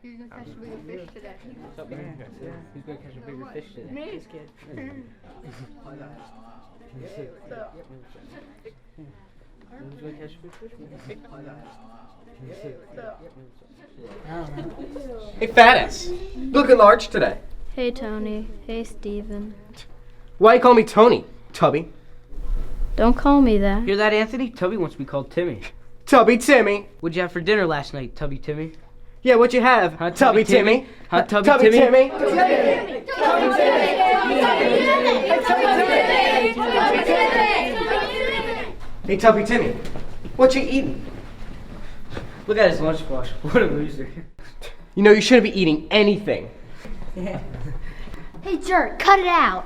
He's gonna catch a bigger fish today. What's up, man? Who's gonna catch a bigger fish today? Me. This kid. Who's gonna catch a big fish? Hey, Fattass. Looking large today. Hey, Tony. Hey, Steven. Why you call me Tony, Tubby? Don't call me that. Hear that, Anthony? Tubby wants to be called Timmy. Tubby Timmy. What'd you have for dinner last night, Tubby Timmy? Yeah, what'd you have? Huh, Tubby Timmy. Huh, Tubby Tubby Timmy? Timmy. Hey, Tubby Timmy. What you eating? Look at his lunchbox. What a loser. You know you shouldn't be eating anything. Hey, jerk, cut it out.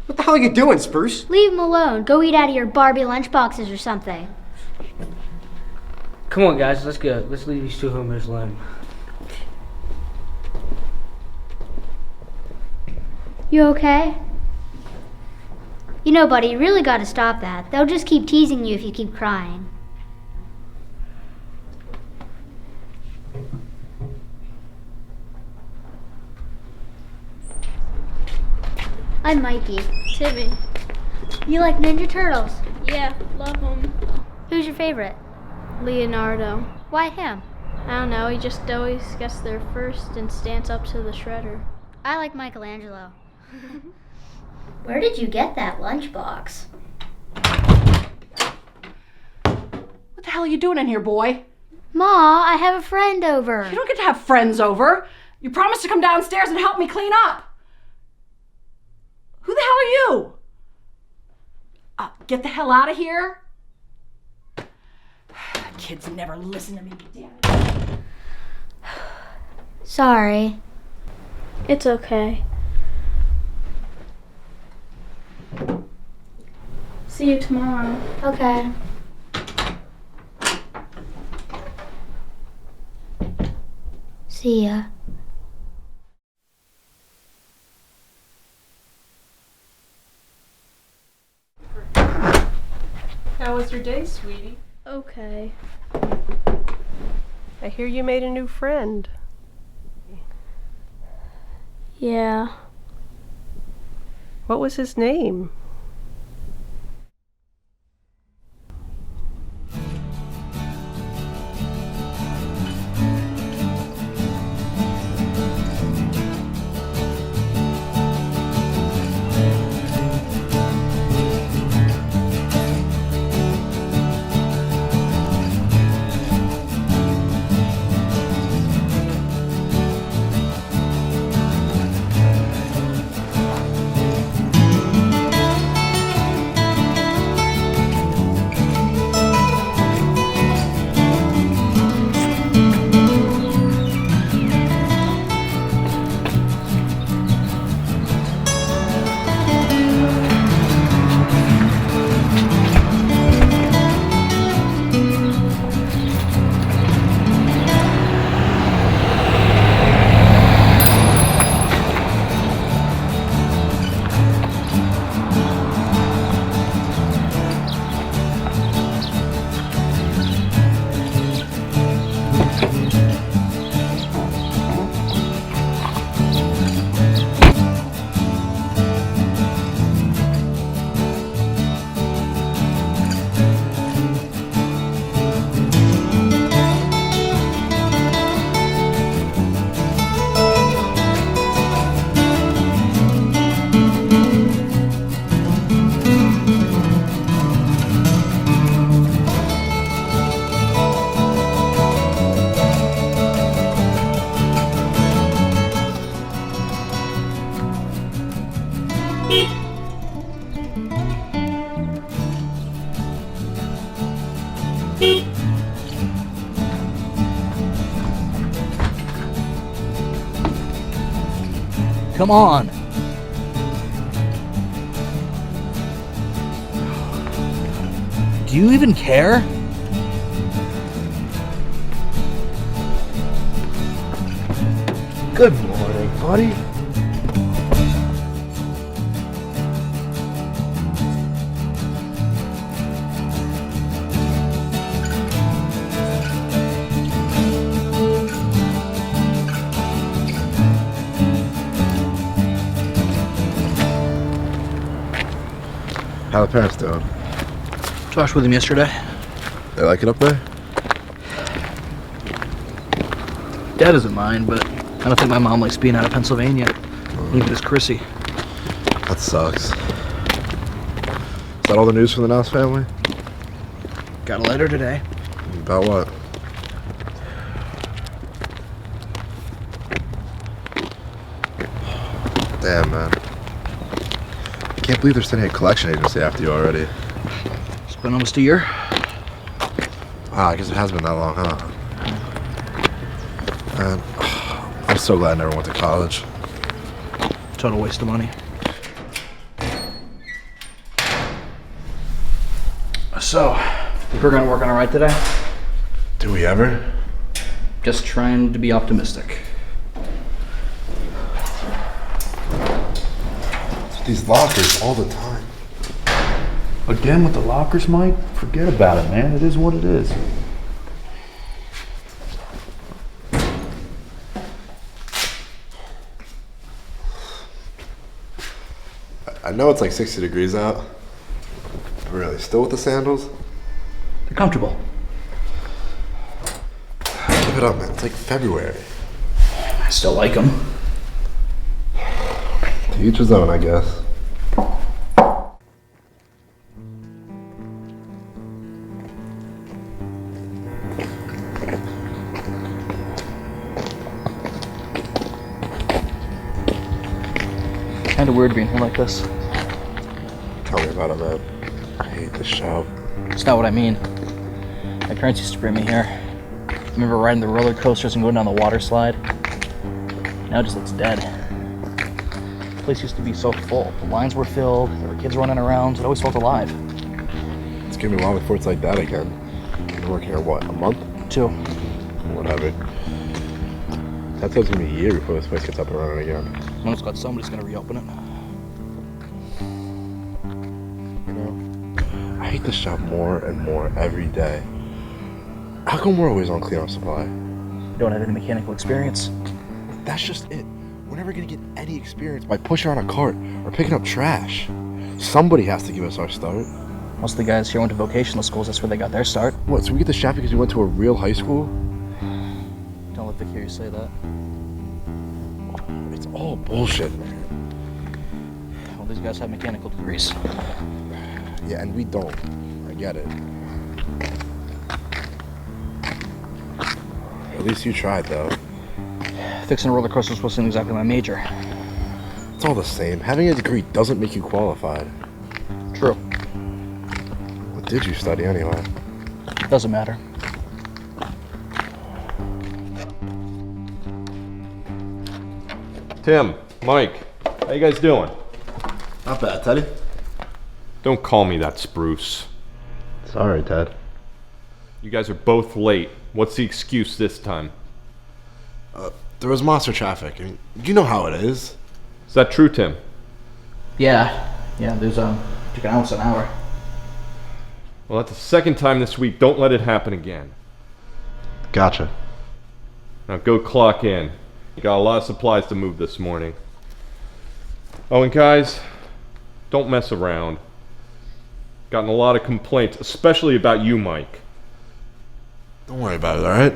What the hell are you doing, Spruce? Leave him alone. Go eat out of your Barbie lunchboxes or something. Come on, guys. Let's go. Let's leave these two homers alone. You okay? You know, buddy, you really gotta stop that. They'll just keep teasing you if you keep crying. I'm Mikey. Timmy. You like Ninja Turtles? Yeah, love him. Who's your favorite? Leonardo. Why him? I don't know, he just always gets there first and stands up to the shredder. I like Michelangelo. Where did you get that lunchbox? What the hell are you doing in here, boy? Ma, I have a friend over. You don't get to have friends over. You promised to come downstairs and help me clean up. Who the hell are you? Get the hell out of here. Kids never listen to me, damn it. Sorry. It's okay. See you tomorrow. Okay. See ya. How was your day, sweetie? Okay. I hear you made a new friend. Yeah. What was his name? Come on. Do you even care? Good morning, buddy. How the parents doing? Talked with him yesterday. They like it up there? Dad doesn't mind, but I don't think my mom likes being out of Pennsylvania. Neither does Chrissy. That sucks. Is that all the news from the Nouse family? Got a letter today. About what? Damn, man. I can't believe they're sending a collection agency after you already. It's been almost a year. Wow, I guess it has been that long, huh? Man, I'm so glad I never went to college. Total waste of money. So, think we're gonna work on it right today? Do we ever? Just trying to be optimistic. These lockers all the time. Again with the lockers, Mike? Forget about it, man. It is what it is. I know it's like 60 degrees out. But really, still with the sandals? They're comfortable. Give it up, man. It's like February. I still like them. To each his own, I guess. Kinda weird being here like this. Tell me about it, man. I hate this show. It's not what I mean. My parents used to bring me here. I remember riding the roller coasters and going down the water slide. Now it just looks dead. The place used to be so full. The lines were filled, there were kids running around, it always felt alive. It's gonna be long before it's like that again. You've been working here, what, a month? 2. Whatever. That says it's gonna be a year before this place gets up and running again. I'm just glad somebody's gonna reopen it. You know, I hate this job more and more every day. How come we're always on cleanup supply? You don't have any mechanical experience. That's just it. We're never gonna get any experience by pushing on a cart or picking up trash. Somebody has to give us our start. Most of the guys here went to vocational schools, that's where they got their start. What, so we get the shaft because we went to a real high school? Don't let Vic hear you say that. It's all bullshit, man. Well, these guys have mechanical degrees. Yeah, and we don't. I get it. At least you tried, though. Fixing a roller coaster wasn't exactly my major. It's all the same. Having a degree doesn't make you qualified. True. What did you study anyway? Doesn't matter. Tim, Mike, how you guys doing? Not bad, Teddy. Don't call me that, Spruce. Sorry, Ted. You guys are both late. What's the excuse this time? There was monster traffic. I mean, you know how it is. Is that true, Tim? Yeah, there's took an ounce an hour. Well, that's the second time this week. Don't let it happen again. Gotcha. Now go clock in. You got a lot of supplies to move this morning. Oh, and guys, don't mess around. Gotten a lot of complaints, especially about you, Mike. Don't worry about it, alright?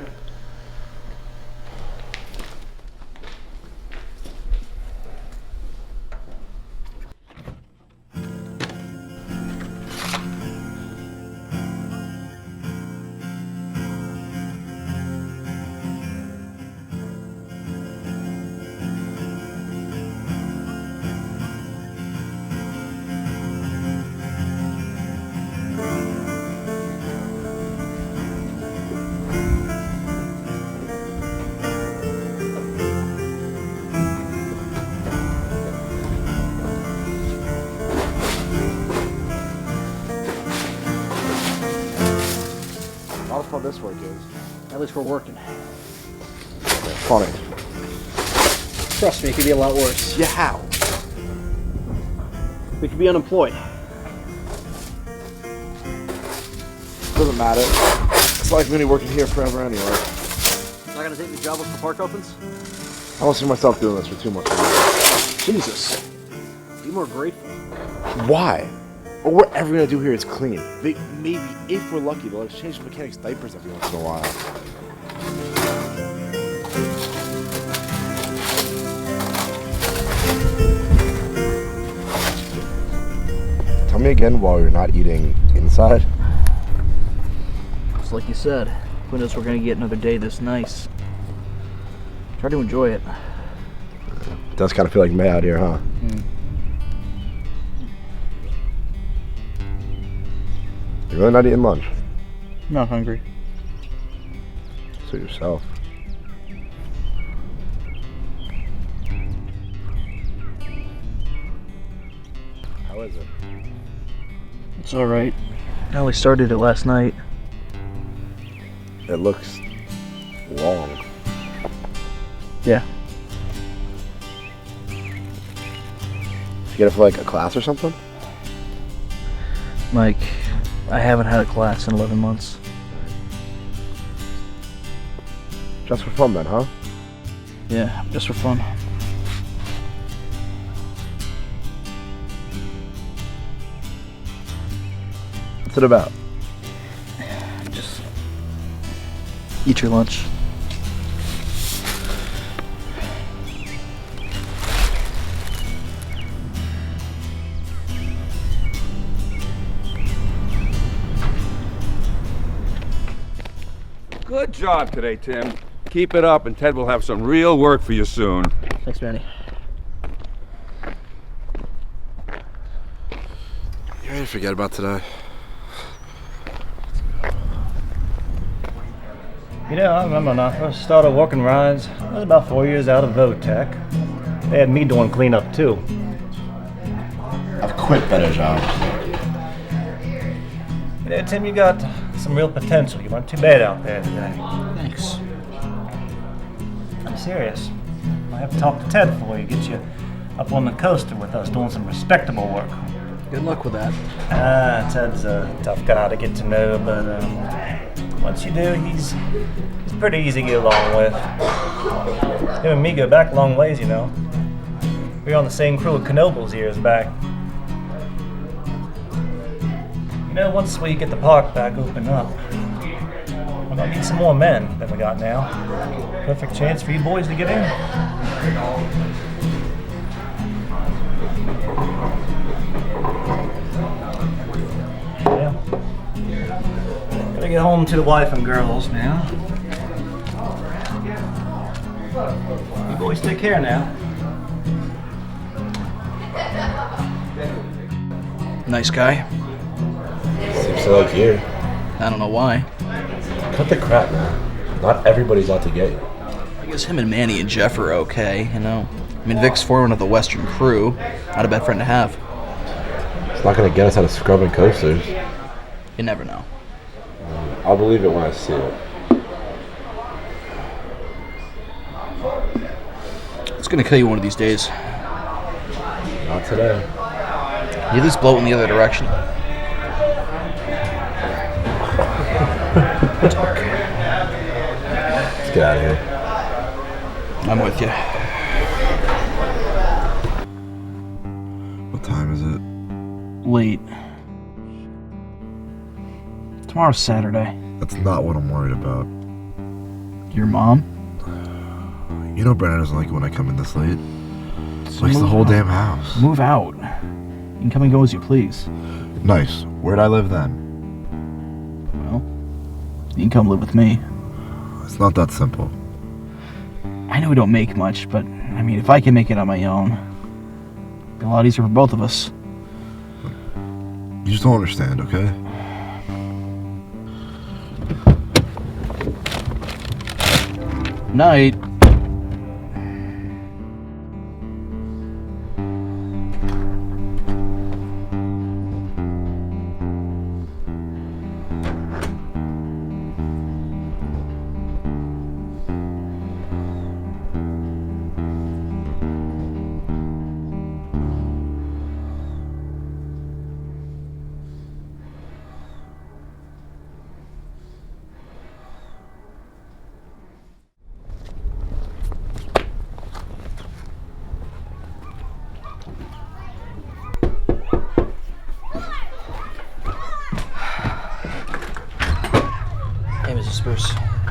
I'll how this work is. At least we're working. Funny. Trust me, it could be a lot worse. Yeah, how? We could be unemployed. Doesn't matter. It's like me working here forever anyway. Not gonna take the job if the park opens? I don't see myself doing this for too much longer. Jesus. Be more grateful. Why? All we're ever gonna do here is clean. Maybe, if we're lucky, they'll exchange the mechanics' diapers every once in a while. Tell me again while you're not eating inside. It's like you said. Who knows we're gonna get another day this nice. Try to enjoy it. It does kind of feel like May out here, huh? You're really not eating lunch? Not hungry. Suit yourself. How is it? It's alright. I only started it last night. It looks long. Yeah. Did you get it for like a class or something? Mike, I haven't had a class in 11 months. Just for fun then, huh? Yeah, just for fun. What's it about? Just eat your lunch. Good job today, Tim. Keep it up and Ted will have some real work for you soon. Thanks, Manny. You ready to forget about today? You know, I remember when I first started working rides, I was about 4 years out of Votech. They had me doing cleanup too. I've quit better jobs. You know, Tim, you got some real potential. You weren't too bad out there today. Thanks. I'm serious. I have to talk to Ted for you, get you up on the coaster with us doing some respectable work. Good luck with that. Ted's a tough guy to get to know, but once you do, he's pretty easy to get along with. Him and me go back a long ways, you know. We were on the same crew at Knoebels years back. You know, once we get the park back open up, we're gonna need some more men than we got now. Perfect chance for you boys to get in. Yeah. Gotta get home to the wife and girls now. You boys take care now. Nice guy. Seems to like you. I don't know why. Cut the crap, man. Not everybody's out to get you. I guess him and Manny and Jeff are okay, you know. I mean, Vic's foreman of the Western crew. Not a bad friend to have. It's not gonna get us out of scrubbing coasters. You never know. I'll believe it when I see it. It's gonna kill you one of these days. Not today. You at least blow it in the other direction. Let's get out of here. I'm with you. What time is it? Late. Tomorrow's Saturday. That's not what I'm worried about. Your mom? You know Brandon doesn't like it when I come in this late. So Likes the move whole out. damn house. Move out. You can come and go as you please. Nice. Where'd I live then? Well, you can come live with me. It's not that simple. I know we don't make much, but I mean, if I can make it on my own, it'll be a lot easier for both of us. You just don't understand, okay? Night.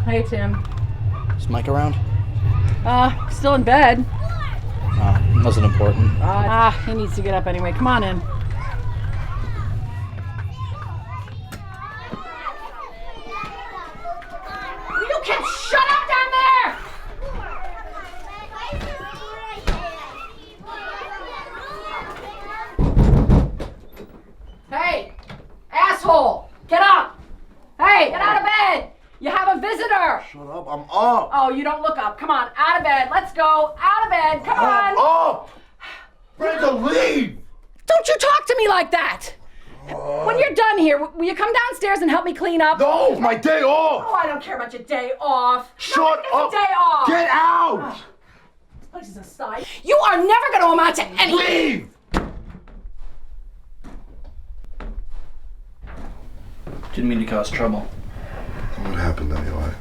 Hey, Tim. Is Mike around? Still in bed. Wasn't important. He needs to get up anyway. Come on in. You can shut up down there! Hey, asshole! Get up! Hey, get out of bed! You have a visitor! Shut up, I'm up! Oh, you don't look up. Come on, out of bed. Let's go. Out of bed. Come on. I'm up! Brenda, leave! Don't you talk to me like that! When you're done here, will you come downstairs and help me clean up? No, it's my day off! Oh, I don't care about your day off. Shut up! Day off. Get out! This place is a sty. You are never going to amount to anything. Leave! Didn't mean to cause trouble. What happened anyway?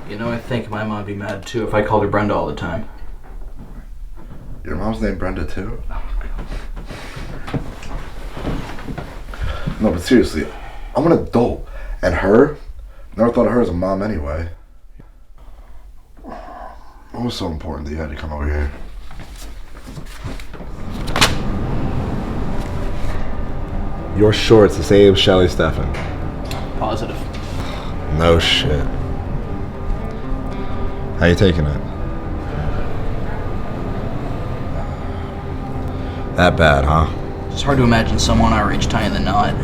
You know, I think my mom would be mad too if I called her Brenda all the time. Your mom's named Brenda too? No, but seriously, I'm an adult. And her? Never thought of her as a mom anyway. What was so important that you had to come over here? You're sure it's the same Shelly Stephan? Positive. No shit. How you taking it? That bad, huh? It's hard to imagine someone our age tying the knot.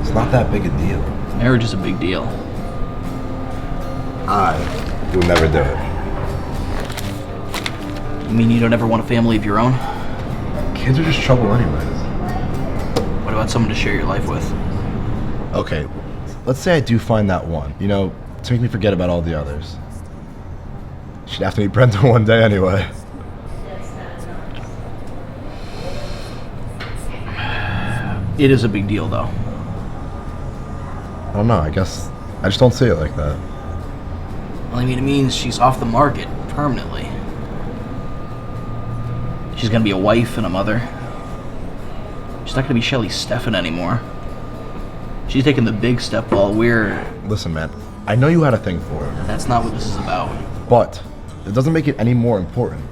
It's not that big a deal. Marriage is a big deal. I would never do it. You mean you don't ever want a family of your own? Kids are just trouble anyways. What about someone to share your life with? Okay, let's say I do find that one, you know, to make me forget about all the others. She'd have to meet Brenda one day anyway. It is a big deal, though. I don't know, I guess I just don't see it like that. Well, I mean, it means she's off the market permanently. She's gonna be a wife and a mother. She's not gonna be Shelly Stephan anymore. She's taking the big step while we're... Listen, man, I know you had a thing for her. That's not what this is about. But it doesn't make it any more important.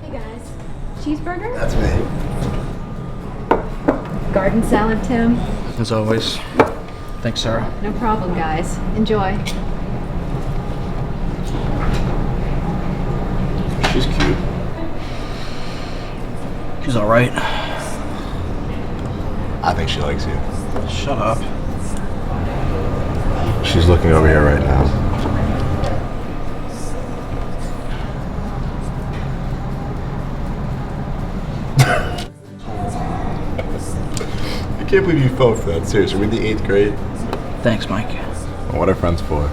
Hey guys, cheeseburger? That's me. Garden salad, Tim? As always. Thanks, Sarah. No problem, guys. Enjoy. She's cute. She's alright. I think she likes you. Shut up. She's looking over here right now. I can't believe you fell for that. Seriously, we're in the 8th grade. Thanks, Mike. What are friends for?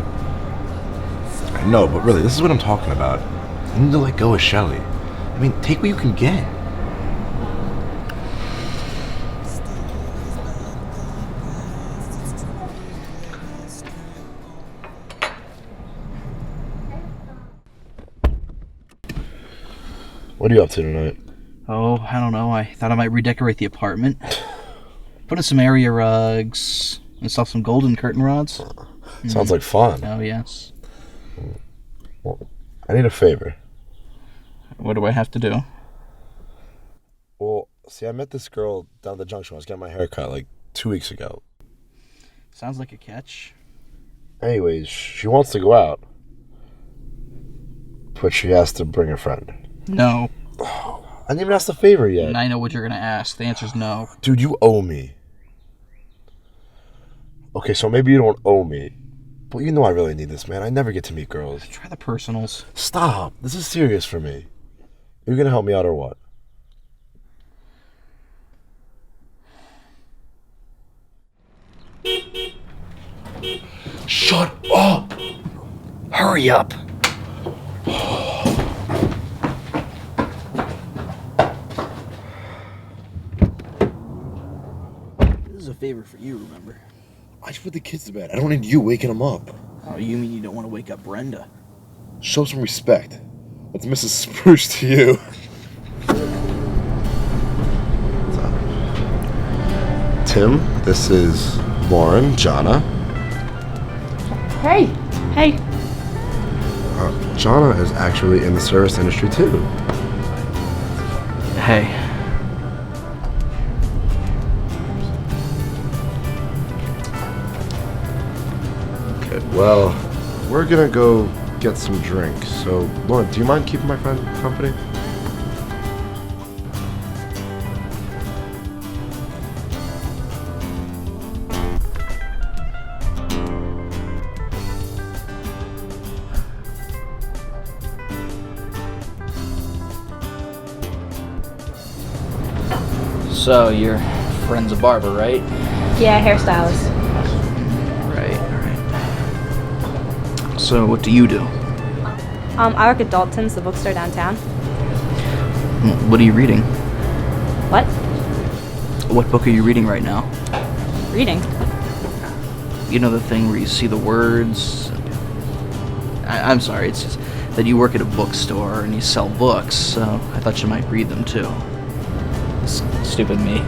No, but really, this is what I'm talking about. You need to let go of Shelly. I mean, take what you can get. What are you up to tonight? Oh, I don't know. I thought I might redecorate the apartment. Put in some area rugs. Install some golden curtain rods. Sounds like fun. Oh, yes. Well, I need a favor. What do I have to do? Well, see, I met this girl down at the junction when I was getting my hair cut like 2 weeks ago. Sounds like a catch. Anyways, she wants to go out. But she has to bring a friend. No. I didn't even ask the favor yet. And I know what you're going to ask. The answer's no. Dude, you owe me. Okay, so maybe you don't owe me. But you know I really need this, man. I never get to meet girls. Try the personals. Stop. This is serious for me. You're going to help me out or what? Shut up! Hurry up! This is a favor for you, remember? I just put the kids to bed. I don't need you waking them up. Oh, you mean you don't want to wake up Brenda? Show some respect. That's Mrs. Spruce to you. Tim, this is Lauren, Jonna. Hey! Hey. Jonna is actually in the service industry too. Hey. Okay, well, we're gonna go get some drinks. So, Lauren, do you mind keeping my friend company? So, your friend's a barber, right? Yeah, hairstylist. Right. So, what do you do? I work at Dalton's, the bookstore downtown. What are you reading? What? What book are you reading right now? Reading. You know the thing where you see the words? I'm sorry, it's just that you work at a bookstore and you sell books, so I thought you might read them too. Stupid me.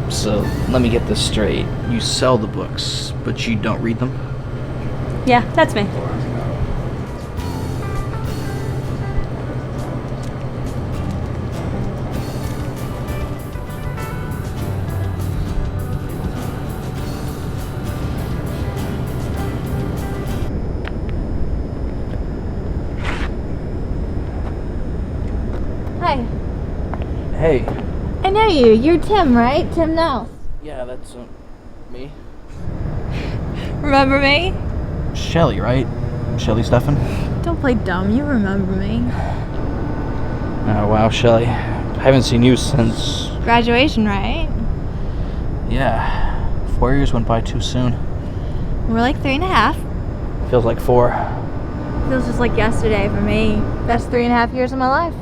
So, let me get this straight. You sell the books, but you don't read them? Yeah, that's me. Hi. Hey. I know you. You're Tim, right? Tim Nels. Yeah, that's me. Remember me? Shelly, right? Shelly Stefan? Don't play dumb. You remember me. Oh, wow, Shelly. I haven't seen you since... Graduation, right? Yeah. 4 years went by too soon. We're like 3.5. Feels like 4. Feels just like yesterday for me. Best 3.5 years of my life.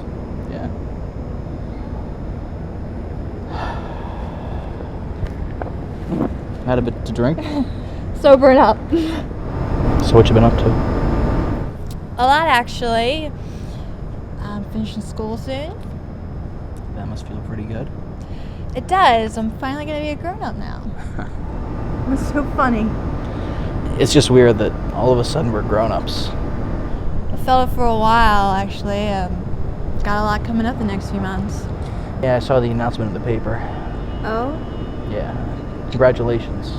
Yeah. Had a bit to drink? Sobering up. So what you been up to? A lot, actually. I'm finishing school soon. That must feel pretty good. It does. I'm finally gonna be a grown-up now. It's so funny. It's just weird that all of a sudden we're grown-ups. I felt it for a while, actually. Got a lot coming up the next few months. Yeah, I saw the announcement in the paper. Oh? Yeah. Congratulations.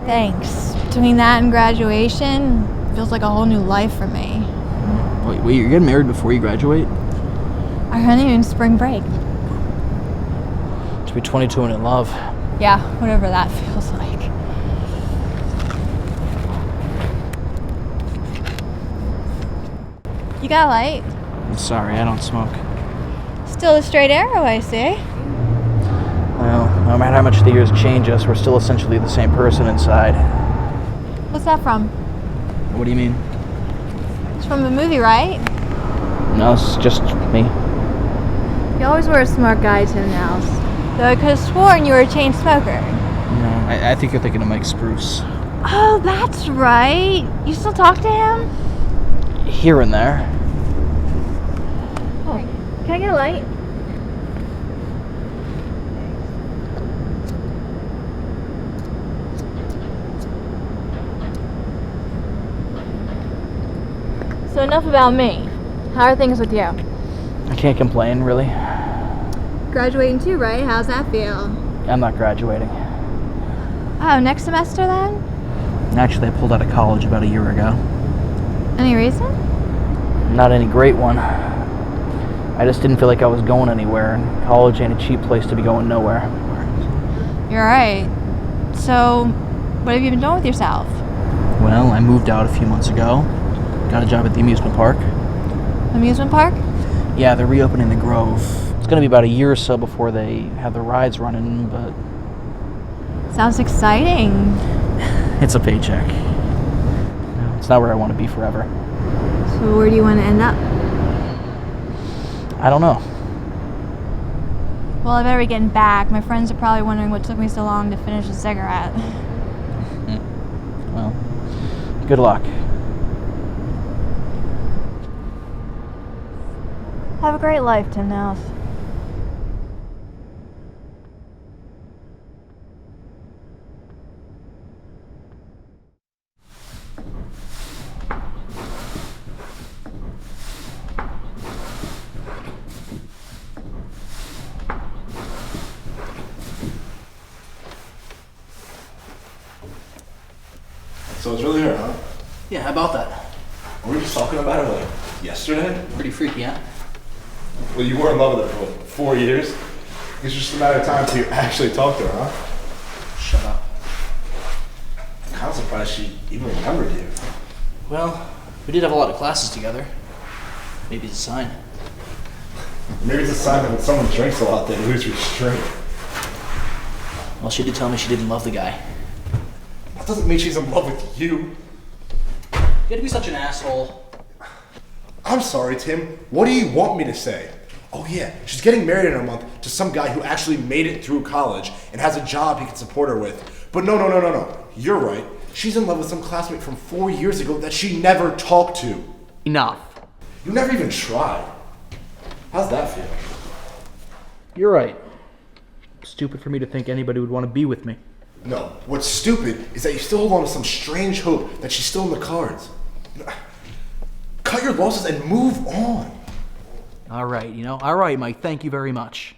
Thanks. Between that and graduation, feels like a whole new life for me. Wait, you're getting married before you graduate? Our honeymoon spring break. To be 22 and in love. Yeah, whatever that feels like. You got a light? I'm sorry, I don't smoke. Still a straight arrow, I see. Well, no matter how much the years change us, we're still essentially the same person inside. What's that from? What do you mean? It's from a movie, right? No, it's just me. You always were a smart guy, Tim Nels. Though I could have sworn you were a chain smoker. No, I think you're thinking of Mike Spruce. Oh, that's right. You still talk to him? Here and there. Oh, can I get a light? So enough about me. How are things with you? I can't complain, really. Graduating too, right? How's that feel? I'm not graduating. Oh, next semester then? Actually, I pulled out of college about a year ago. Any reason? Not any great one. I just didn't feel like I was going anywhere, and college ain't a cheap place to be going nowhere. You're right. So, what have you been doing with yourself? Well, I moved out a few months ago. Got a job at the amusement park. Amusement park? Yeah, they're reopening the Grove. It's gonna be about a year or so before they have the rides running, but... Sounds exciting. It's a paycheck. No, it's not where I want to be forever. So where do you want to end up? I don't know. Well, I better be getting back. My friends are probably wondering what took me so long to finish a cigarette. Well, good luck. Have a great life, Tim Nels. So it's really her, huh? Yeah, how about that? We were just talking about her like yesterday. Pretty freaky, huh? Well, you were in love with her for what, 4 years? It's just a matter of time till you actually talk to her, huh? Shut up. I'm kind of surprised she even remembered you. Well, we did have a lot of classes together. Maybe it's a sign. Maybe it's a sign that when someone drinks a lot, they lose restraint. Well, she did tell me she didn't love the guy. That doesn't mean she's in love with you. You had to be such an asshole. I'm sorry, Tim. What do you want me to say? Oh yeah, she's getting married in a month to some guy who actually made it through college and has a job he can support her with. But no. You're right. She's in love with some classmate from 4 years ago that she never talked to. Enough. You never even tried. How's that feel? You're right. Stupid for me to think anybody would want to be with me. No, what's stupid is that you still hold on to some strange hope that she's still in the cards. Cut your losses and move on. All right, Mike, thank you very much.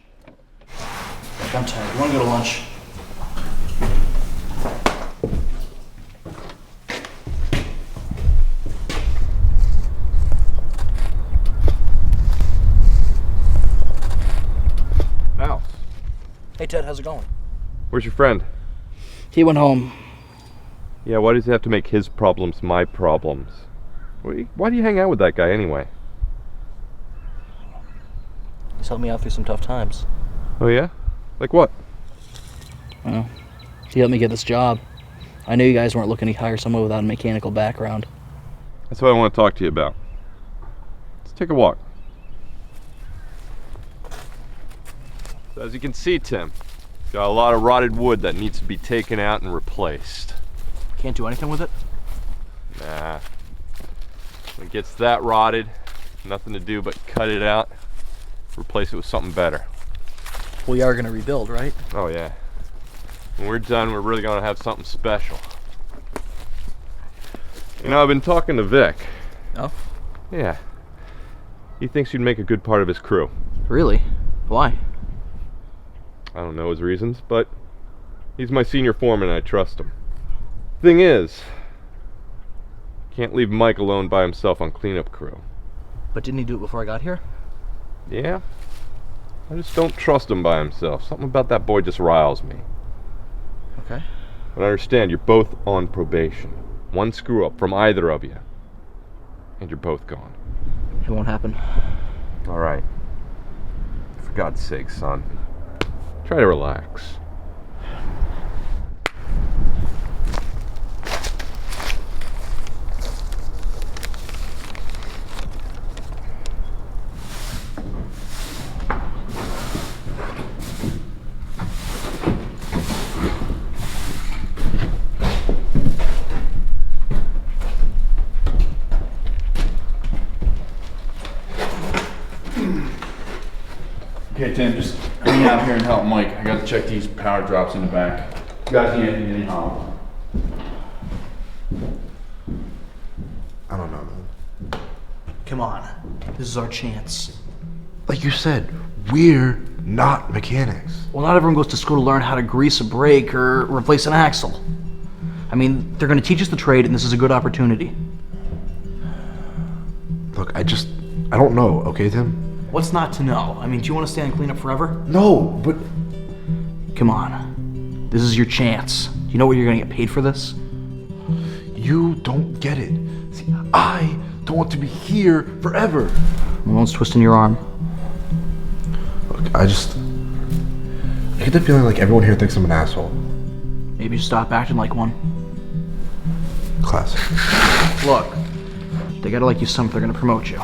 I'm tired. You want to go to lunch? Mouse. Hey, Ted, how's it going? Where's your friend? He went home. Yeah, why does he have to make his problems my problems? Why do you hang out with that guy anyway? He's helped me out through some tough times. Oh yeah? Like what? Well, he helped me get this job. I knew you guys weren't looking to hire someone without a mechanical background. That's what I want to talk to you about. Let's take a walk. So as you can see, Tim, got a lot of rotted wood that needs to be taken out and replaced. Can't do anything with it? Nah. When it gets that rotted, nothing to do but cut it out, replace it with something better. We are going to rebuild, right? Oh yeah. When we're done, we're really going to have something special. You know, I've been talking to Vic. Oh? Yeah. He thinks you'd make a good part of his crew. Really? Why? I don't know his reasons, but he's my senior foreman and I trust him. Thing is, can't leave Mike alone by himself on cleanup crew. But didn't he do it before I got here? Yeah? I just don't trust him by himself. Something about that boy just riles me. Okay. But I understand you're both on probation. One screw up from either of you, and you're both gone. It won't happen. All right. For God's sake, son. Try to relax. Okay, Tim, just hang out here and help Mike. I gotta check these power drops in the back. You guys need any help? I don't know, man. Come on. This is our chance. Like you said, we're not mechanics. Well, not everyone goes to school to learn how to grease a brake or replace an axle. I mean, they're going to teach us the trade, and this is a good opportunity. Look, I don't know, okay, Tim? What's not to know? I mean, do you want to stay and clean up forever? No, but... Come on. This is your chance. Do you know what you're going to get paid for this? You don't get it. See, I don't want to be here forever. No one's twisting your arm. Look, I get the feeling like everyone here thinks I'm an asshole. Maybe you stop acting like one. Classic. Look, they gotta like you some if they're gonna promote you.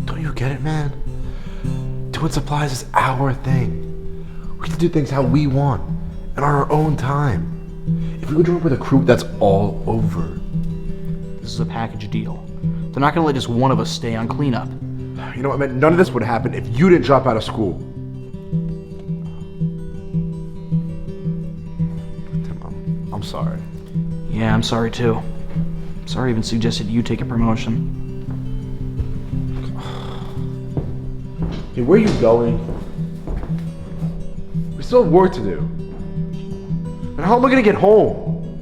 Don't you get it, man? Doing supplies is our thing. We can do things how we want and on our own time. If we go join with a crew, that's all over. This is a package deal. They're not gonna let just one of us stay on cleanup. You know what, man? None of this would happen if you didn't drop out of school. Tim, I'm sorry. Yeah, I'm sorry too. Sorry I even suggested you take a promotion. Hey, where are you going? We still have work to do. And how am I gonna get home?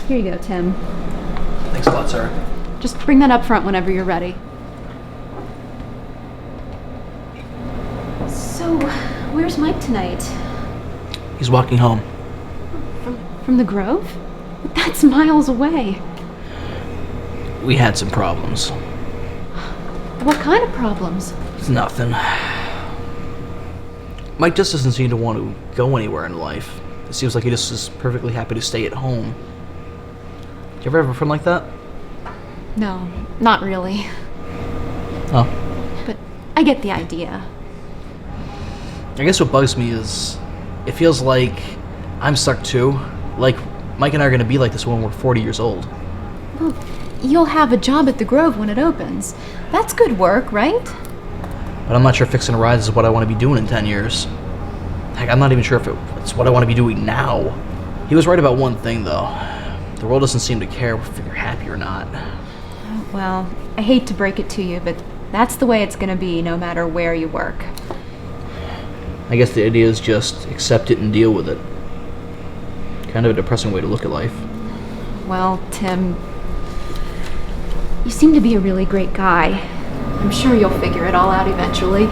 Here you go, Tim. Thanks a lot, Sarah. Just bring that up front whenever you're ready. So, where's Mike tonight? He's walking home. From the Grove? That's miles away. We had some problems. What kind of problems? It's nothing. Mike just doesn't seem to want to go anywhere in life. It seems like he just is perfectly happy to stay at home. Do you ever have a friend like that? No, not really. Oh. But I get the idea. I guess what bugs me is it feels like I'm stuck too. Like Mike and I are going to be like this when we're 40 years old. Well, you'll have a job at the Grove when it opens. That's good work, right? But I'm not sure fixing rides is what I want to be doing in 10 years. Heck, I'm not even sure if it's what I want to be doing now. He was right about one thing, though. The world doesn't seem to care if you're happy or not. Well, I hate to break it to you, but that's the way it's going to be no matter where you work. I guess the idea is just accept it and deal with it. Kind of a depressing way to look at life. Well, Tim, you seem to be a really great guy. I'm sure you'll figure it all out eventually.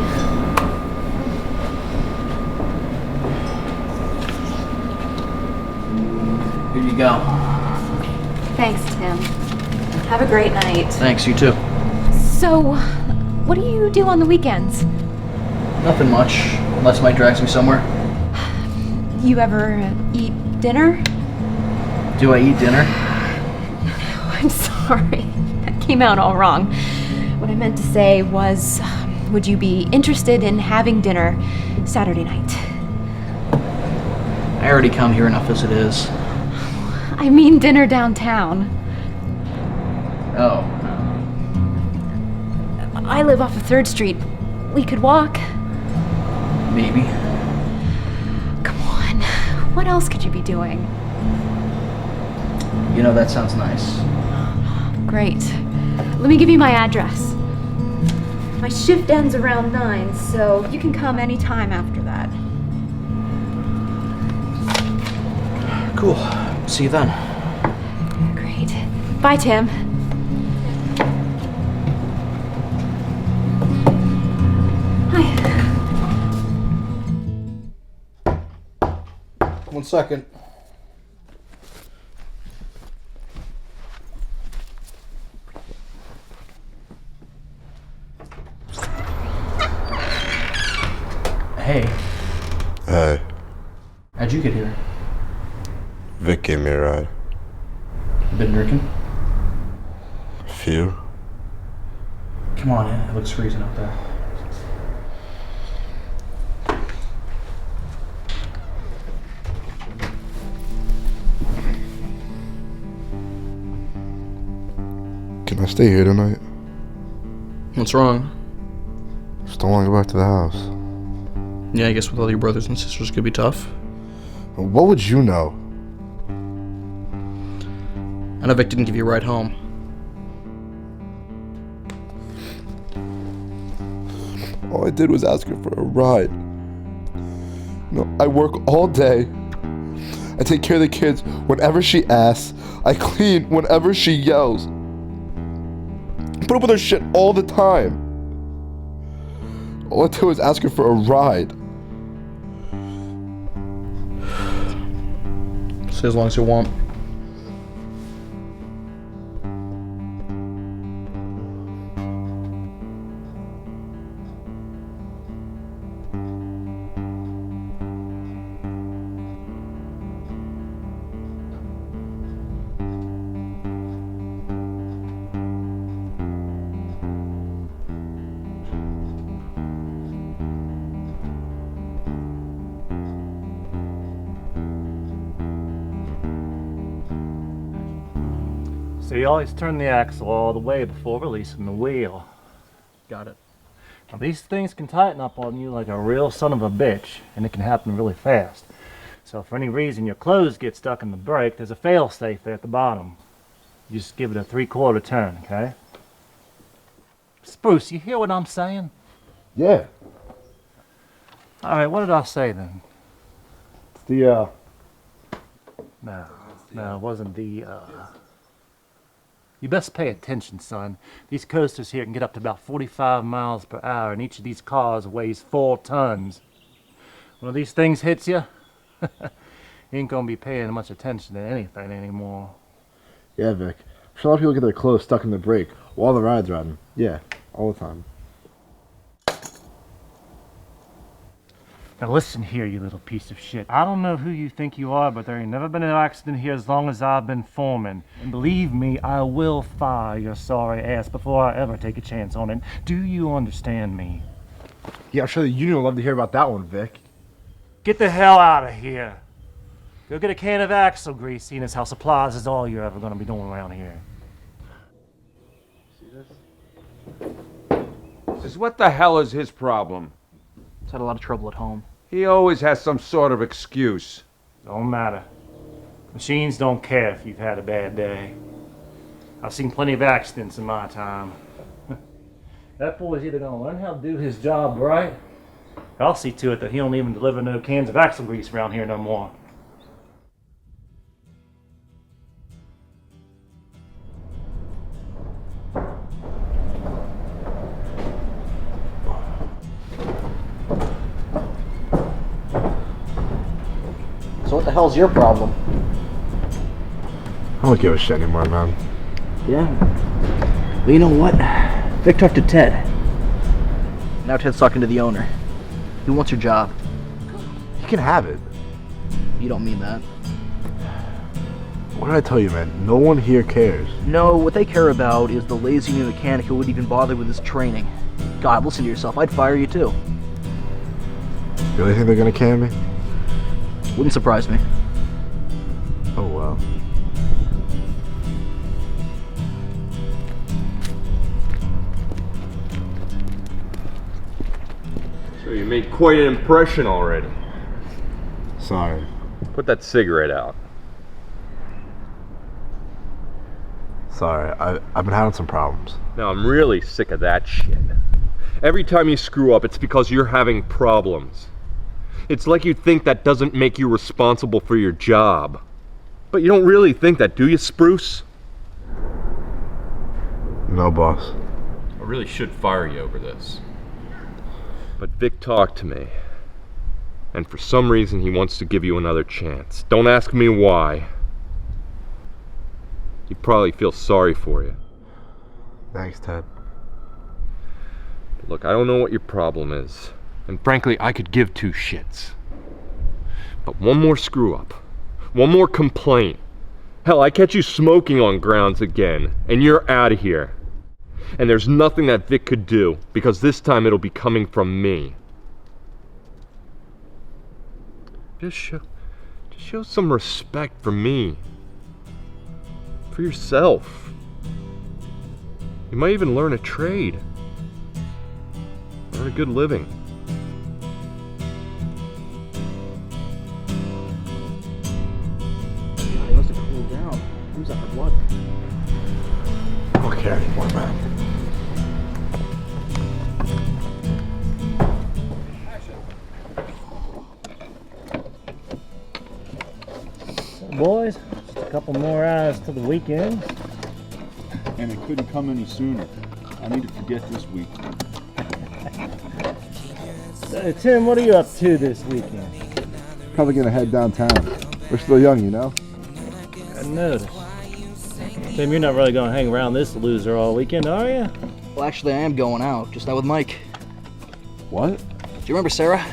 Here you go. Thanks, Tim. Have a great night. Thanks, you too. So, what do you do on the weekends? Nothing much, unless Mike drags me somewhere. You ever eat dinner? Do I eat dinner? I'm sorry. That came out all wrong. What I meant to say was, would you be interested in having dinner Saturday night? I already come here enough as it is. I mean dinner downtown. Oh. I live off of 3rd Street. We could walk. Maybe. Come on. What else could you be doing? You know, that sounds nice. Great. Let me give you my address. My shift ends around 9, so you can come anytime after that. Cool. See you then. Great. Bye, Tim. Hi. 1 second. Hey. Hey, How'd you get here? Vic gave me a ride. You been drinking? A few? Come on in. It looks freezing out there. Can I stay here tonight? What's wrong? Just don't want to go back to the house. Yeah, I guess with all your brothers and sisters it could be tough. What would you know? I know Vic didn't give you a ride home. All I did was ask her for a ride. You know, I work all day. I take care of the kids whenever she asks. I clean whenever she yells. I put up with her shit all the time. All I did was ask her for a ride. Stay as long as you want. So you always turn the axle all the way before releasing the wheel. Got it. Now these things can tighten up on you like a real son of a bitch, and it can happen really fast. So if for any reason your clothes get stuck in the brake, there's a fail-safe there at the bottom. You just give it a 3/4 turn, okay? Spruce, you hear what I'm saying? Yeah. Alright, what did I say then? It's the, No. No, it wasn't the, You best pay attention, son. These coasters here can get up to about 45 miles per hour, and each of these cars weighs 4 tons. One of these things hits you, you ain't gonna be paying much attention to anything anymore. Yeah, Vic. I'm sure a lot of people get their clothes stuck in the brake while the ride's riding. Yeah, all the time. Now listen here, you little piece of shit. I don't know who you think you are, but there ain't never been an accident here as long as I've been foreman. And believe me, I will fire your sorry ass before I ever take a chance on it. Do you understand me? Yeah, I'm sure the union will love to hear about that one, Vic. Get the hell out of here. Go get a can of axle grease, seeing as how supplies is all you're ever gonna be doing around here. See this? Says, what the hell is his problem? He's had a lot of trouble at home. He always has some sort of excuse. Don't matter. Machines don't care if you've had a bad day. I've seen plenty of accidents in my time. That boy's either gonna learn how to do his job right, or I'll see to it that he don't even deliver no cans of axle grease around here no more. So what the hell's your problem? I don't give a shit anymore, man. Yeah. Well, you know what? Vic talked to Ted. Now Ted's talking to the owner. He wants your job. You can have it. You don't mean that. What did I tell you, man? No one here cares. No, what they care about is the lazy new mechanic who wouldn't even bother with his training. God, listen to yourself. I'd fire you too. You really think they're gonna can me? Wouldn't surprise me. Oh, well. So you made quite an impression already. Sorry. Put that cigarette out. Sorry, I've been having some problems. Now I'm really sick of that shit. Every time you screw up, it's because you're having problems. It's like you think that doesn't make you responsible for your job. But you don't really think that, do you, Spruce? No, boss. I really should fire you over this. But Vic talked to me. And for some reason he wants to give you another chance. Don't ask me why. He probably feels sorry for you. Thanks, Ted. But look, I don't know what your problem is. And frankly, I could give 2 shits. But one more screw up. One more complaint. Hell, I catch you smoking on grounds again, and you're out of here. And there's nothing that Vic could do, because this time it'll be coming from me. Just show some respect for me. For yourself. You might even learn a trade. Earn a good living. He must have cooled down. Who's out for blood? I don't care anymore, man. Boys, just a couple more hours till the weekend. And it couldn't come any sooner. I need to forget this week. So, Tim, what are you up to this weekend? Probably gonna head downtown. We're still young, you know? I noticed. Tim, you're not really gonna hang around this loser all weekend, are you? Well, actually, I am going out, just not with Mike. What? Do you remember Sarah?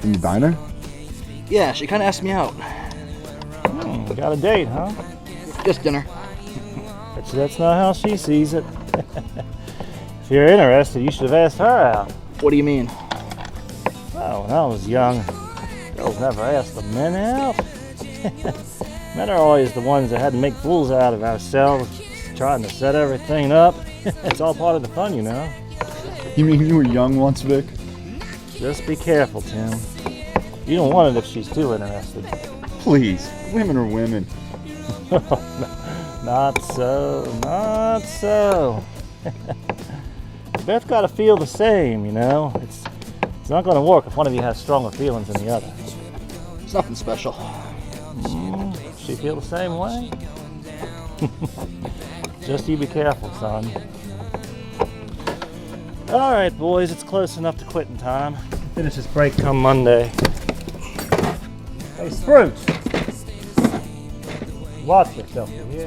In the diner? Yeah, she kind of asked me out. Got a date, huh? Just dinner. Bet you that's not how she sees it. If you're interested, you should have asked her out. What do you mean? Well, when I was young, girls never asked the men out. Men are always the ones that had to make fools out of ourselves, trying to set everything up. It's all part of the fun, you know. You mean you were young once, Vic? Just be careful, Tim. You don't want it if she's too interested. Please, women are women. Not so, not so. You both got to feel the same, you know. It's not going to work if one of you has stronger feelings than the other. It's nothing special. She feel the same way? Just you be careful, son. Alright, boys, it's close enough to quitting time. Finish this break come Monday. Hey, Spruce! Watch yourself, you hear?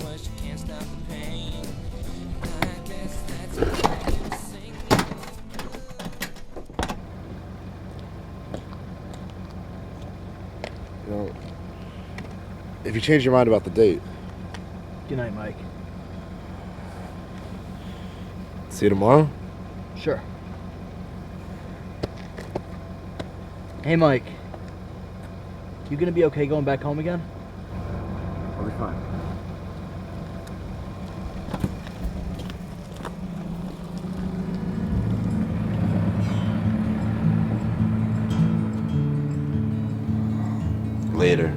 You know, if you change your mind about the date, Good night, Mike. see you tomorrow? Sure. Hey, Mike. You gonna be okay going back home again? I'll be fine. Later.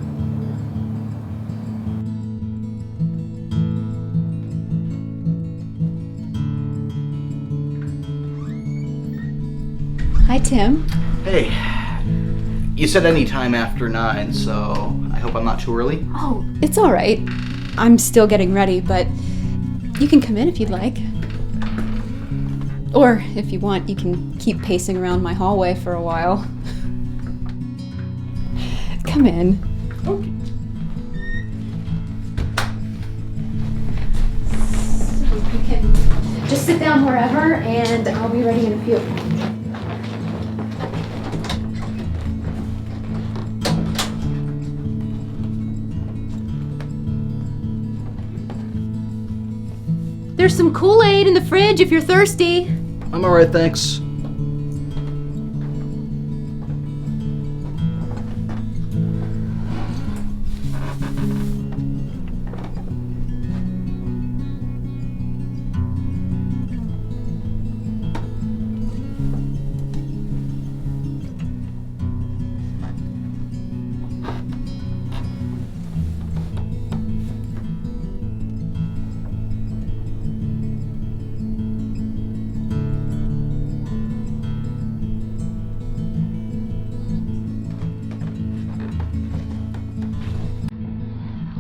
Hi, Tim. Hey. You said any time after 9, so I hope I'm not too early. Oh, it's all right. I'm still getting ready, but you can come in if you'd like. Or, if you want, you can keep pacing around my hallway for a while. Come in. Okay. So you can just sit down wherever, and I'll be ready in a few. There's some Kool-Aid in the fridge if you're thirsty. I'm alright, thanks.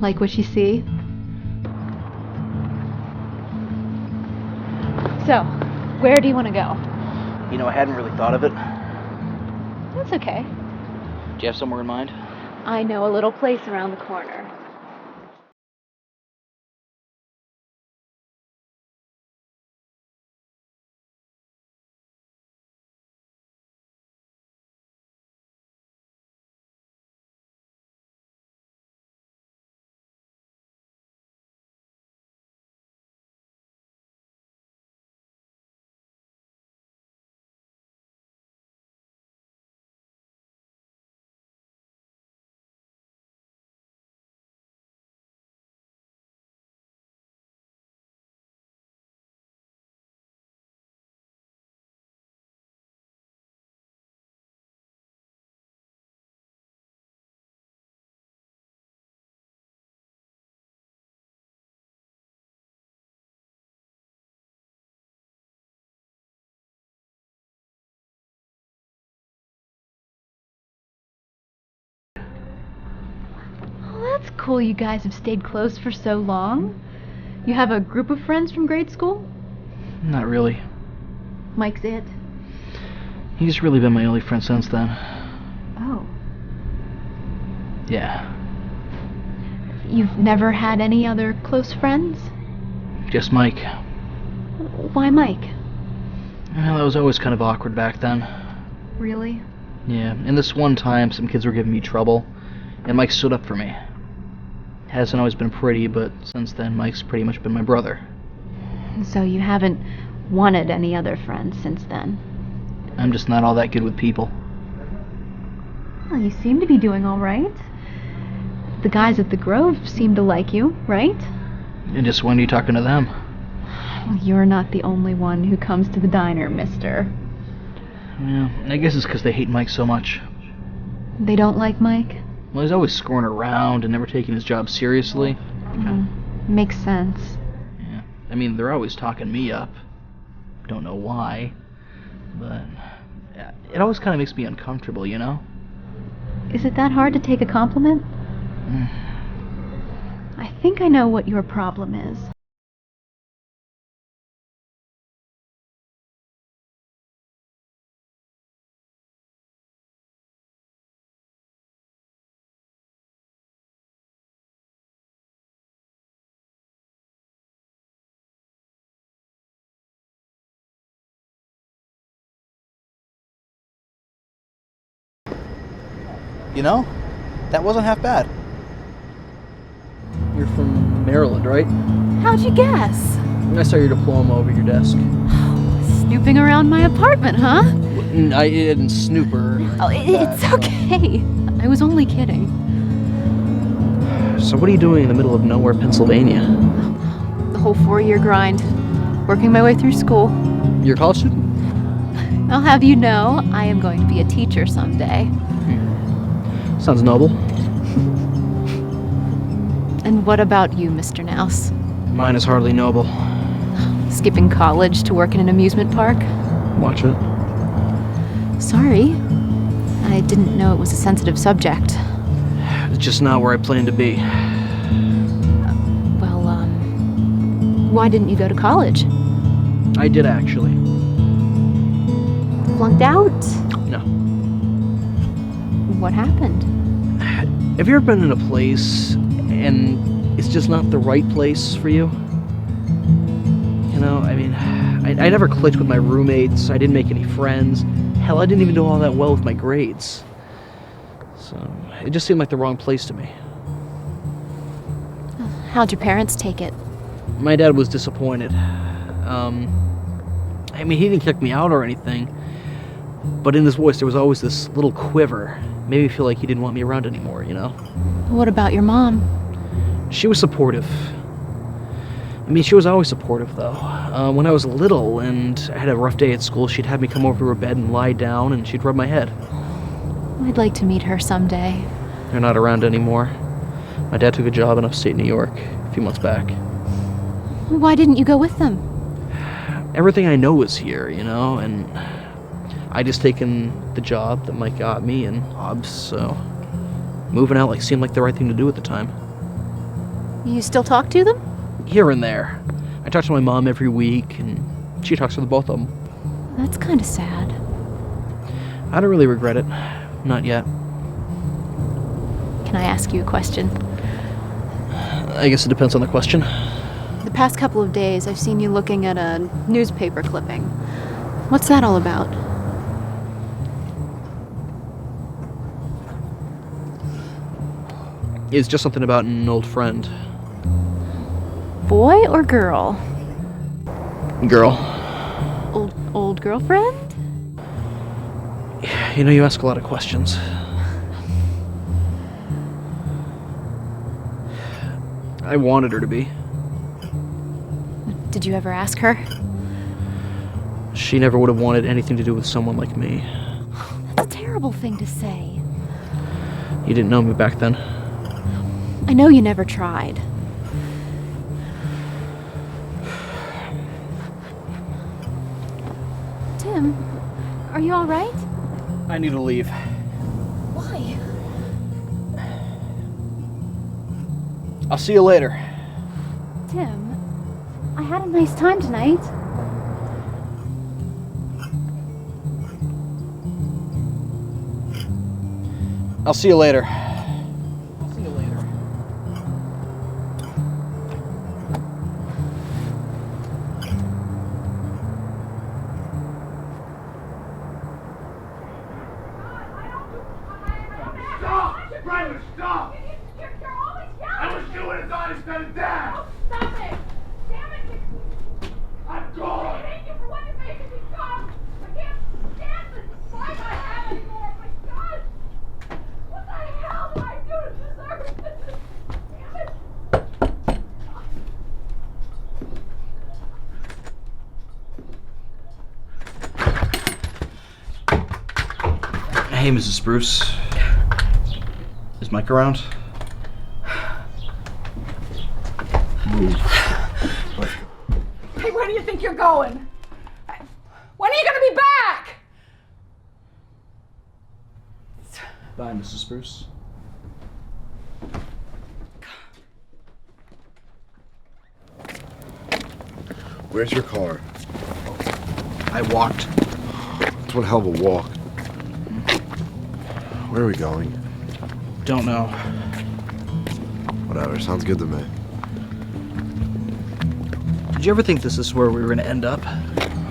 Like what you see? So, where do you want to go? You know, I hadn't really thought of it. That's okay. Do you have somewhere in mind? I know a little place around the corner. That's cool you guys have stayed close for so long. You have a group of friends from grade school? Not really. Mike's it? He's really been my only friend since then. Oh. Yeah. You've never had any other close friends? Just Mike. Why Mike? Well, that was always kind of awkward back then. Really? Yeah, and this one time some kids were giving me trouble, and Mike stood up for me. Hasn't always been pretty, but since then Mike's pretty much been my brother. So you haven't wanted any other friends since then? I'm just not all that good with people. Well, you seem to be doing all right. The guys at the Grove seem to like you, right? And just when are you talking to them? Well, you're not the only one who comes to the diner, mister. Well, I guess it's because they hate Mike so much. They don't like Mike? Well, he's always screwing around and never taking his job seriously. Makes sense. Yeah. I mean, they're always talking me up. Don't know why, but it always kind of makes me uncomfortable, you know? Is it that hard to take a compliment? I think I know what your problem is. You know, that wasn't half bad. You're from Maryland, right? How'd you guess? I saw your diploma over your desk. Snooping around my apartment, huh? I didn't snooper. Oh, it's okay. I was only kidding. So what are you doing in the middle of nowhere, Pennsylvania? The whole 4-year grind. Working my way through school. You're a college student? I'll have you know, I am going to be a teacher someday. Sounds noble. And what about you, Mr. Nouse? Mine is hardly noble. Skipping college to work in an amusement park? Watch it. Sorry. I didn't know it was a sensitive subject. It's just not where I plan to be. Well, why didn't you go to college? I did actually. Flunked out? No. What happened? Have you ever been in a place and it's just not the right place for you? You know, I mean, I never clicked with my roommates. I didn't make any friends. Hell, I didn't even do all that well with my grades. So, it just seemed like the wrong place to me. How'd your parents take it? My dad was disappointed. I mean, he didn't kick me out or anything, but in his voice there was always this little quiver. Made me feel like he didn't want me around anymore, you know? What about your mom? She was supportive. I mean, she was always supportive, though. When I was little and I had a rough day at school, she'd have me come over to her bed and lie down, and she'd rub my head. I'd like to meet her someday. They're not around anymore. My dad took a job in upstate New York a few months back. Why didn't you go with them? Everything I know is here, you know, and I just taken the job that Mike got me and Hobbs, so moving out seemed like the right thing to do at the time. You still talk to them? Here and there. I talk to my mom every week, and she talks to the both of them. That's kind of sad. I don't really regret it. Not yet. Can I ask you a question? I guess it depends on the question. The past couple of days, I've seen you looking at a newspaper clipping. What's that all about? It's just something about an old friend. Boy or girl? Girl. Old girlfriend? You know, you ask a lot of questions. I wanted her to be. Did you ever ask her? She never would have wanted anything to do with someone like me. That's a terrible thing to say. You didn't know me back then. I know you never tried. Tim, are you all right? I need to leave. Why? I'll see you later. Tim, I had a nice time tonight. I'll see you later. Stop! I was doing as honest as a dad! Oh, stop it! Damn it! I'm gone! I hate you for what you're making me stop! I can't stand this life I have anymore! Oh my God! What the hell did I do to deserve this? Damn it! Hey, Mrs. Spruce. Is Mike around? Move. Hey, where do you think you're going? When are you gonna be back? Bye, Mrs. Spruce. Where's your car? I walked. It's one hell of a walk. Where are we going? Don't know. Whatever, sounds good to me. Did you ever think this is where we were going to end up?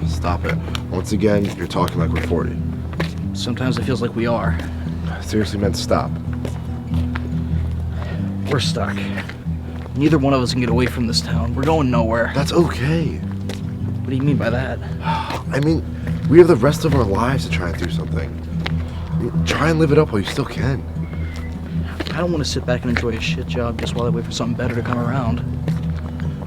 Stop it. Once again, you're talking like we're 40. Sometimes it feels like we are. Seriously, man, stop. We're stuck. Neither one of us can get away from this town. We're going nowhere. That's okay. What do you mean by that? I mean, we have the rest of our lives to try and do something. I mean, try and live it up while you still can. I don't want to sit back and enjoy a shit job just while I wait for something better to come around.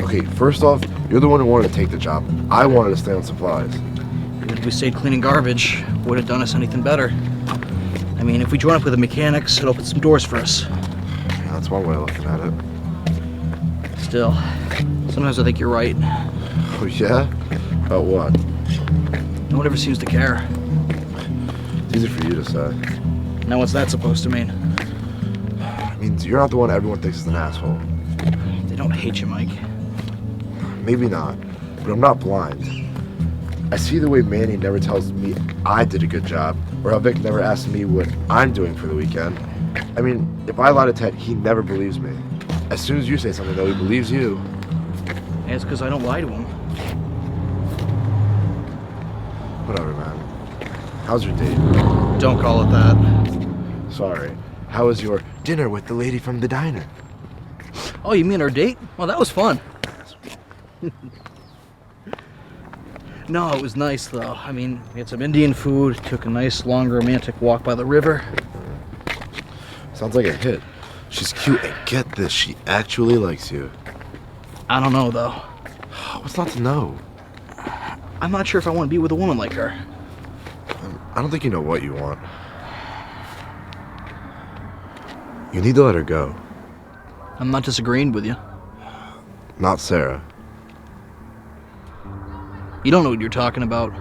Okay, first off, you're the one who wanted to take the job. I wanted to stay on supplies. Even if we stayed cleaning garbage, would have done us anything better. I mean, if we join up with the mechanics, it opens some doors for us. Yeah, that's one way of looking at it. Still, sometimes I think you're right. Oh, yeah? About what? No one ever seems to care. It's easy for you to say. Now what's that supposed to mean? It means you're not the one everyone thinks is an asshole. They don't hate you, Mike. Maybe not, but I'm not blind. I see the way Manny never tells me I did a good job, or how Vic never asks me what I'm doing for the weekend. I mean, if I lie to Ted, he never believes me. As soon as you say something, though, he believes you. And it's because I don't lie to him. Whatever, man. How's your date? Don't call it that. Sorry. How was your dinner with the lady from the diner? Oh, you mean our date? Well, that was fun. No, it was nice, though. I mean, we had some Indian food, took a nice, long, romantic walk by the river. Sounds like a hit. She's cute, and get this, she actually likes you. I don't know, though. What's not to know? I'm not sure if I want to be with a woman like her. I don't think you know what you want. You need to let her go. I'm not disagreeing with you. Not Sarah. You don't know what you're talking about.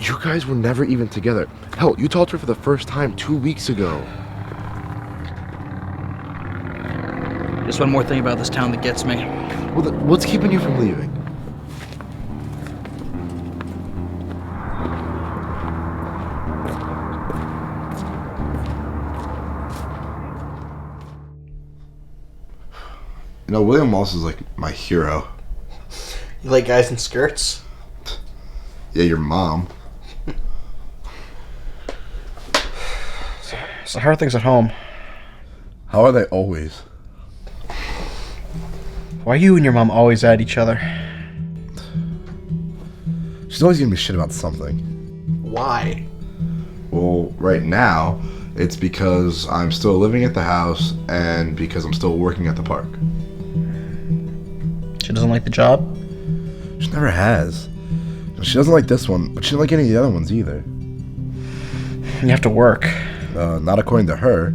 You guys were never even together. Hell, you talked to her for the first time 2 weeks ago. Just one more thing about this town that gets me. Well, what's keeping you from leaving? You know, William Moss is like my hero. You like guys in skirts? Yeah, your mom. So how are things at home? How are they always? Why are you and your mom always at each other? She's always giving me shit about something. Why? Well, right now, it's because I'm still living at the house and because I'm still working at the park. She doesn't like the job? She never has. She doesn't like this one, but she doesn't like any of the other ones either. You have to work. Not according to her.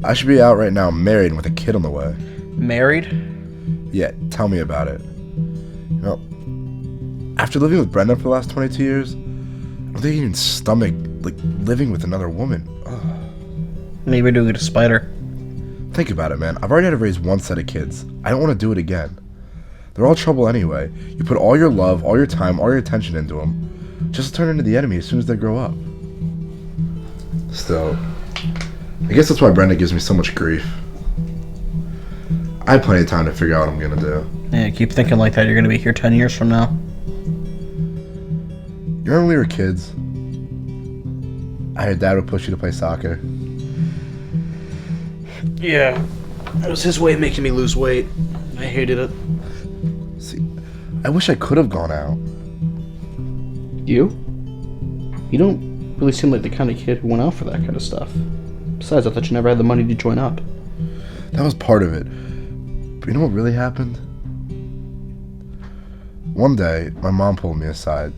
I should be out right now married and with a kid on the way. Married? Yeah, tell me about it. You know, after living with Brenda for the last 22 years, I don't think I can even stomach, like, living with another woman. Ugh. Maybe doing it to spite her. Think about it, man. I've already had to raise one set of kids. I don't want to do it again. They're all trouble anyway. You put all your love, all your time, all your attention into them, just to turn into the enemy as soon as they grow up. Still, I guess that's why Brenda gives me so much grief. I have plenty of time to figure out what I'm gonna do. Yeah, keep thinking like that. You're gonna be here 10 years from now. You remember when we were kids? Your dad would push you to play soccer. Yeah. It was his way of making me lose weight. I hated it. See, I wish I could have gone out. You? You don't really seem like the kind of kid who went out for that kind of stuff. Besides, I thought you never had the money to join up. That was part of it. But you know what really happened? One day, my mom pulled me aside,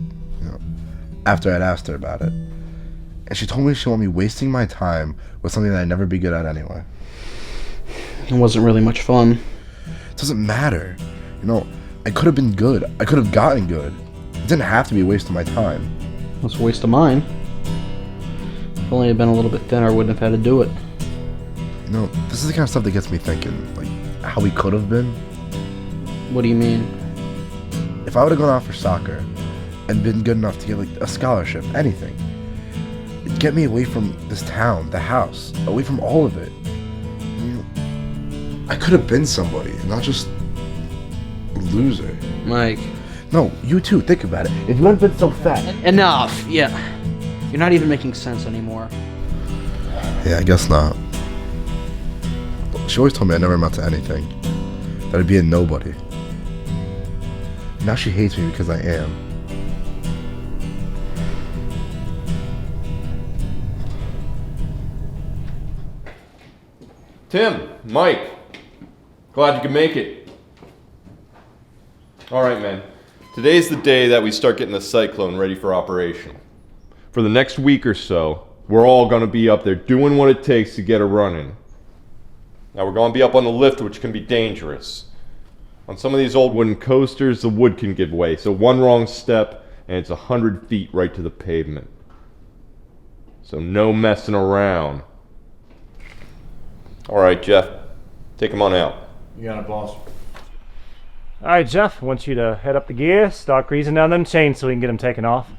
after I'd asked her about it. And she told me she wanted me wasting my time with something that I'd never be good at anyway. It wasn't really much fun. It doesn't matter. I could have been good. I could have gotten good. It didn't have to be a waste of my time. It was a waste of mine. If only I'd been a little bit thinner, I wouldn't have had to do it. This is the kind of stuff that gets me thinking, like, how we could have been. What do you mean? if I would have gone out for soccer and been good enough to get like a scholarship, anything, it'd get me away from this town, the house, away from all of it. I could have been somebody, not just a loser. Mike. No, you too, think about it. If you hadn't been so fat. Enough, yeah. You're not even making sense anymore. Yeah, I guess not. She always told me I never amount to anything. That I'd be a nobody. Now she hates me because I am. Tim, Mike, glad you could make it. All right, man. Today's the day that we start getting the cyclone ready for operation. For the next week or so, we're all going to be up there doing what it takes to get it running. Now we're going to be up on the lift, which can be dangerous. On some of these old wooden coasters, the wood can give way, so one wrong step and it's 100 feet right to the pavement. So no messing around. All right, Jeff, take him on out. You got it, boss. All right, Jeff, I want you to head up the gear, start greasing down them chains so we can get them taken off.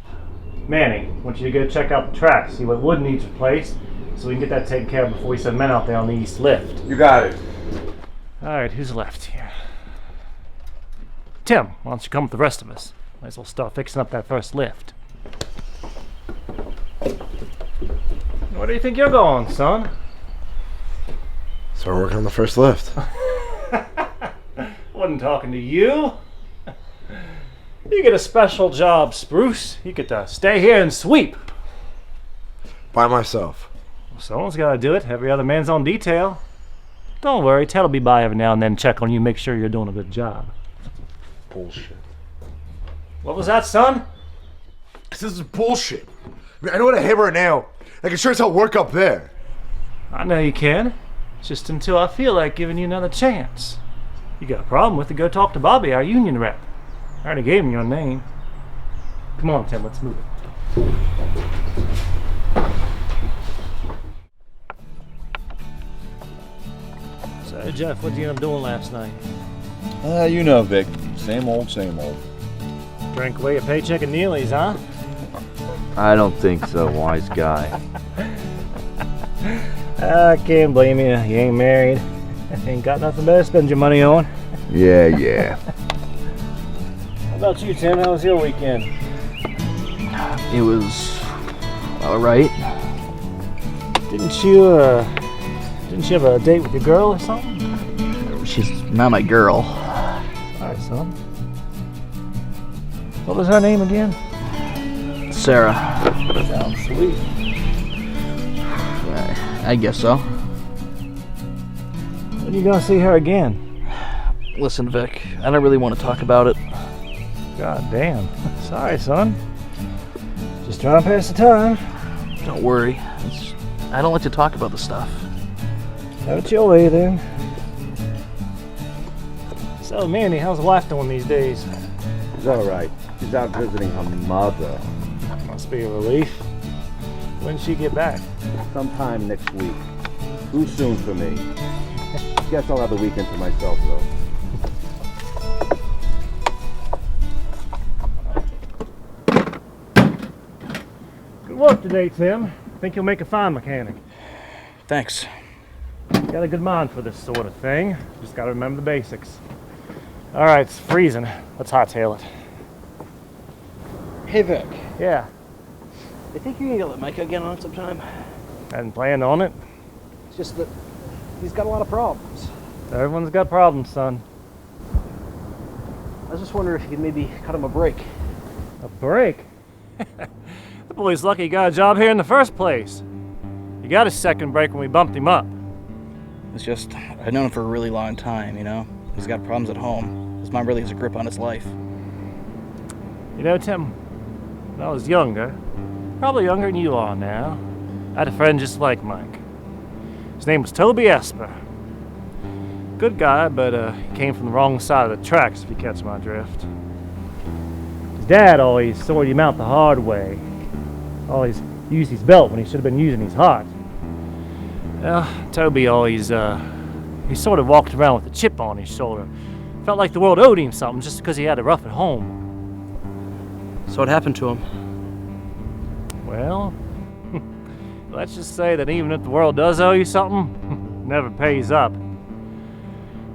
Manny, I want you to go check out the tracks, see what wood needs replaced, so we can get that taken care of before we send men out there on the east lift. You got it. All right, who's left here? Tim, why don't you come with the rest of us? Might as well start fixing up that first lift. Where do you think you're going, son? So we're working on the first lift. Wasn't talking to you. You get a special job, Spruce. You get to stay here and sweep. By myself. Well, someone's got to do it. Every other man's on detail. Don't worry, Ted will be by every now and then, check on you, make sure you're doing a good job. Bullshit. What was that, son? This is bullshit. I mean, I know what a hammer and nail. I can sure as hell work up there. I know you can. Just until I feel like giving you another chance. You got a problem with it, go talk to Bobby, our union rep. I already gave him your name. Come on, Tim, let's move it. So, Jeff, what did you end up doing last night? You know, Vic. Same old, same old. Drank away a paycheck at Neely's, huh? I don't think so, wise guy. I can't blame you. You ain't married. Ain't got nothing better to spend your money on. Yeah. How about you, Tim? How was your weekend? It was alright. Didn't you have a date with your girl or something? She's not my girl. Alright, son. What was her name again? Sarah. Sounds sweet. I guess so. When are you gonna see her again? Listen, Vic, I don't really want to talk about it. God damn. Sorry, son. Just trying to pass the time. Don't worry. I don't like to talk about the stuff. Have it your way, then. So, Mandy, how's the wife doing these days? She's alright. She's out visiting her mother. Must be a relief. When'd she get back? Sometime next week. Too soon for me. Guess I'll have the weekend to myself, though. Good work today, Tim. Think you'll make a fine mechanic. Thanks. Got a good mind for this sort of thing. Just gotta remember the basics. Alright, it's freezing. Let's hightail it. Hey, Vic. Yeah. I think you're gonna let Micah get on it sometime. Hadn't planned on it. It's just that he's got a lot of problems. Everyone's got problems, son. I was just wondering if you could maybe cut him a break. A break? The boy's lucky he got a job here in the first place. He got his second break when we bumped him up. It's just, I've known him for a really long time, you know? He's got problems at home. His mom really has a grip on his life. You know, Tim, when I was younger, probably younger than you are now, I had a friend just like Mike. His name was Toby Esper. Good guy, but he came from the wrong side of the tracks, if you catch my drift. His dad always sorted him out the hard way. Always used his belt when he should have been using his heart. Well, Toby always, he sort of walked around with a chip on his shoulder. Felt like the world owed him something just because he had it rough at home. So what happened to him? Well, let's just say that even if the world does owe you something, it never pays up.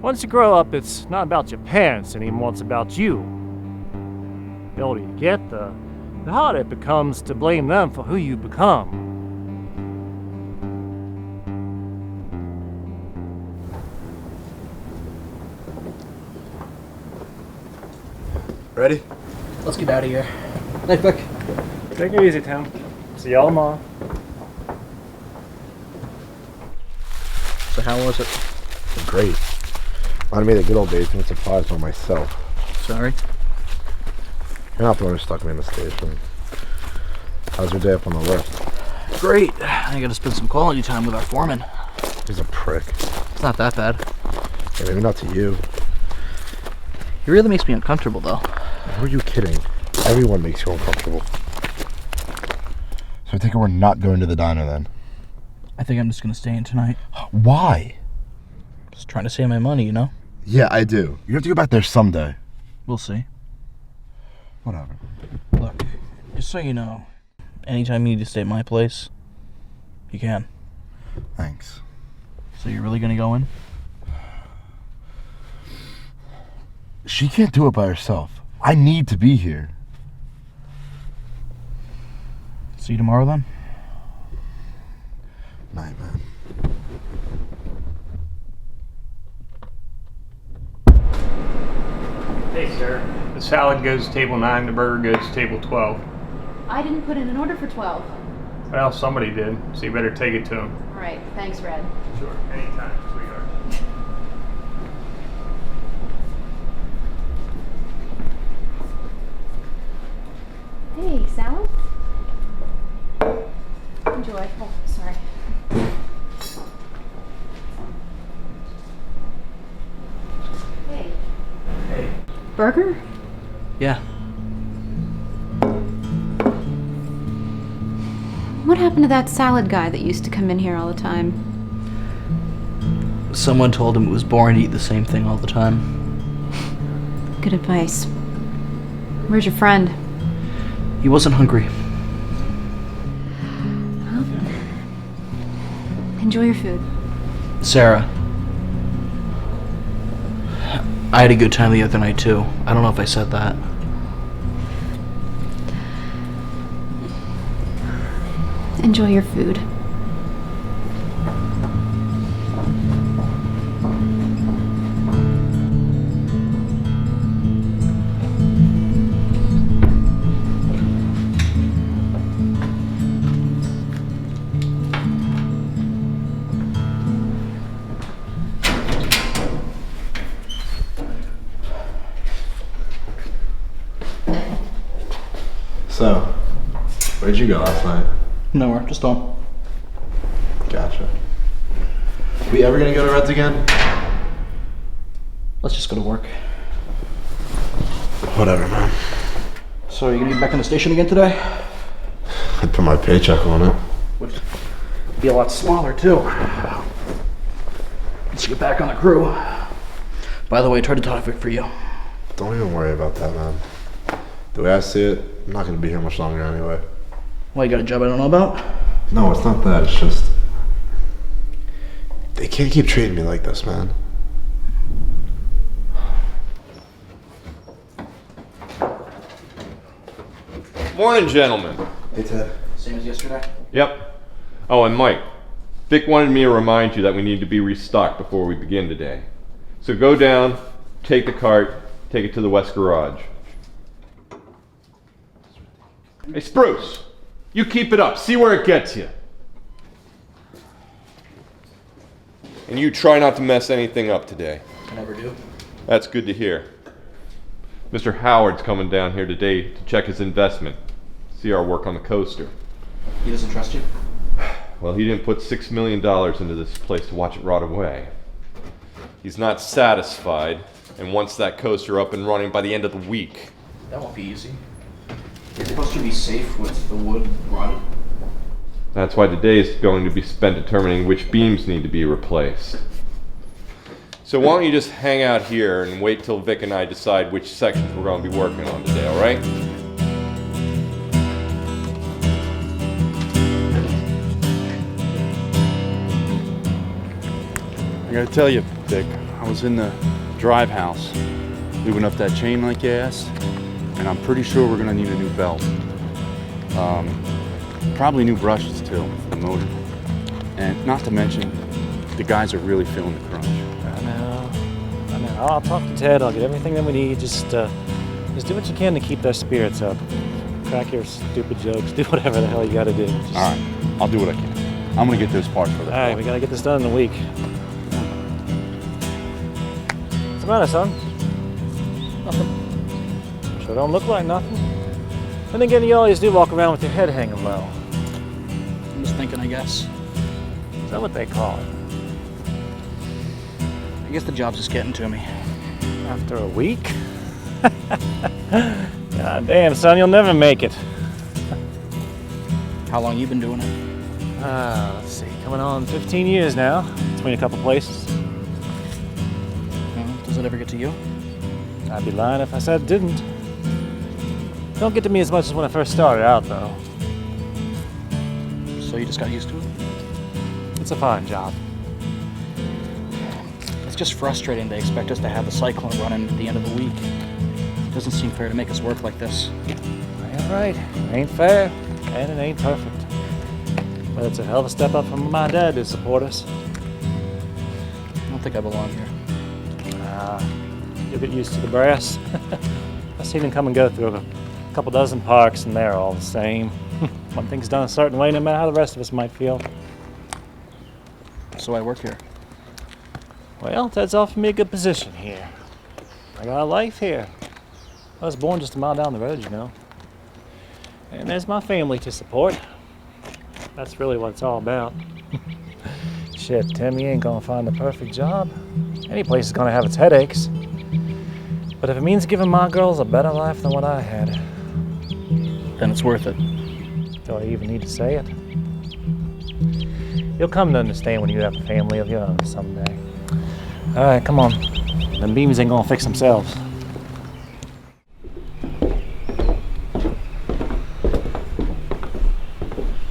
Once you grow up, it's not about your parents anymore, it's about you. The older you get, the harder it becomes to blame them for who you become. Ready? Let's get out of here. Night, Vic. Take it easy, Tim. See y'all tomorrow. So how was it? Great. Reminded me of the good old days and surprised on myself. Sorry. You're not the one who stuck me in the station. How's your day up on the list? Great. I gotta spend some quality time with our foreman. He's a prick. It's not that bad. Yeah, maybe not to you. He really makes me uncomfortable, though. Who are you kidding? Everyone makes you uncomfortable. So I take it we're not going to the diner then? I think I'm just gonna stay in tonight. Why? Just trying to save my money, you know? Yeah, I do. You have to go back there someday. We'll see. Whatever. Look, just so you know, anytime you need to stay at my place, you can. Thanks. So you're really gonna go in? She can't do it by herself. I need to be here. See you tomorrow then? Night, man. Hey, sir. The salad goes to table 9, the burger goes to table 12. I didn't put in an order for 12. Well, somebody did, so you better take it to them. All right, thanks, Red. Sure, anytime, sweetheart. Hey, salad? Enjoy. Oh, sorry. Hey. Hey. Burger? Yeah. What happened to that salad guy that used to come in here all the time? Someone told him it was boring to eat the same thing all the time. Good advice. Where's your friend? He wasn't hungry. Well, enjoy your food. Sarah. I had a good time the other night too. I don't know if I said that. Enjoy your food. So, where'd you go last night? Nowhere, just home. Gotcha. We ever gonna go to Red's again? Let's just go to work. Whatever, man. So are you gonna be back on the station again today? I'd put my paycheck on it. Would be a lot smaller too. Let's get back on the crew. By the way, I tried to talk Vic for you. Don't even worry about that, man. The way I see it, I'm not gonna be here much longer anyway. Why, you got a job I don't know about? No, it's not that. It's just they can't keep treating me like this, man. Morning, gentlemen. Hey, Ted. Same as yesterday? Yep. Oh, and Mike, Vic wanted me to remind you that we need to be restocked before we begin today. So go down, take the cart, take it to the west garage. Hey, Spruce, you keep it up. See where it gets you. And you try not to mess anything up today. I never do. That's good to hear. Mr. Howard's coming down here today to check his investment. See our work on the coaster. He doesn't trust you? Well, he didn't put $6 million into this place to watch it rot away. He's not satisfied and wants that coaster up and running by the end of the week. That won't be easy. It's supposed to be safe with the wood rotted. That's why today is going to be spent determining which beams need to be replaced. So why don't you just hang out here and wait till Vic and I decide which sections we're going to be working on today, all right? I gotta tell you, Vic, I was in the drive house, lubing up that chain like you asked, and I'm pretty sure we're gonna need a new belt. Probably new brushes too for the motor. And not to mention, the guys are really feeling the crunch. I know. I'll talk to Ted. I'll get everything that we need. Just do what you can to keep their spirits up. Crack your stupid jokes. Do whatever the hell you gotta do. All right, I'll do what I can. I'm gonna get those parts for that. All right, we gotta get this done in a week. What's the matter, son? Nothing. Sure don't look like nothing. Then again, you always do walk around with your head hanging low. I'm just thinking, I guess. Is that what they call it? I guess the job's just getting to me. After a week? God damn, son, you'll never make it. How long you been doing it? Let's see, coming on 15 years now, between a couple places. Well, does it ever get to you? I'd be lying if I said it didn't. Don't get to me as much as when I first started out, though. So you just got used to it? It's a fine job. It's just frustrating they expect us to have the cyclone running at the end of the week. It doesn't seem fair to make us work like this. Yeah, right. It ain't fair, and it ain't perfect. But it's a hell of a step up from my dad to support us. I don't think I belong here. You'll get used to the brass. I've seen them come and go through a couple dozen parks, and they're all the same. One thing's done a certain way, no matter how the rest of us might feel. So I work here. Well, Ted's offered me a good position here. I got a life here. I was born just a mile down the road, you know. And there's my family to support. That's really what it's all about. Shit, Timmy ain't gonna find the perfect job. Any place is gonna have its headaches. But if it means giving my girls a better life than what I had, then it's worth it. Do I even need to say it? You'll come to understand when you have a family of your own someday. All right, come on. Them beams ain't gonna fix themselves.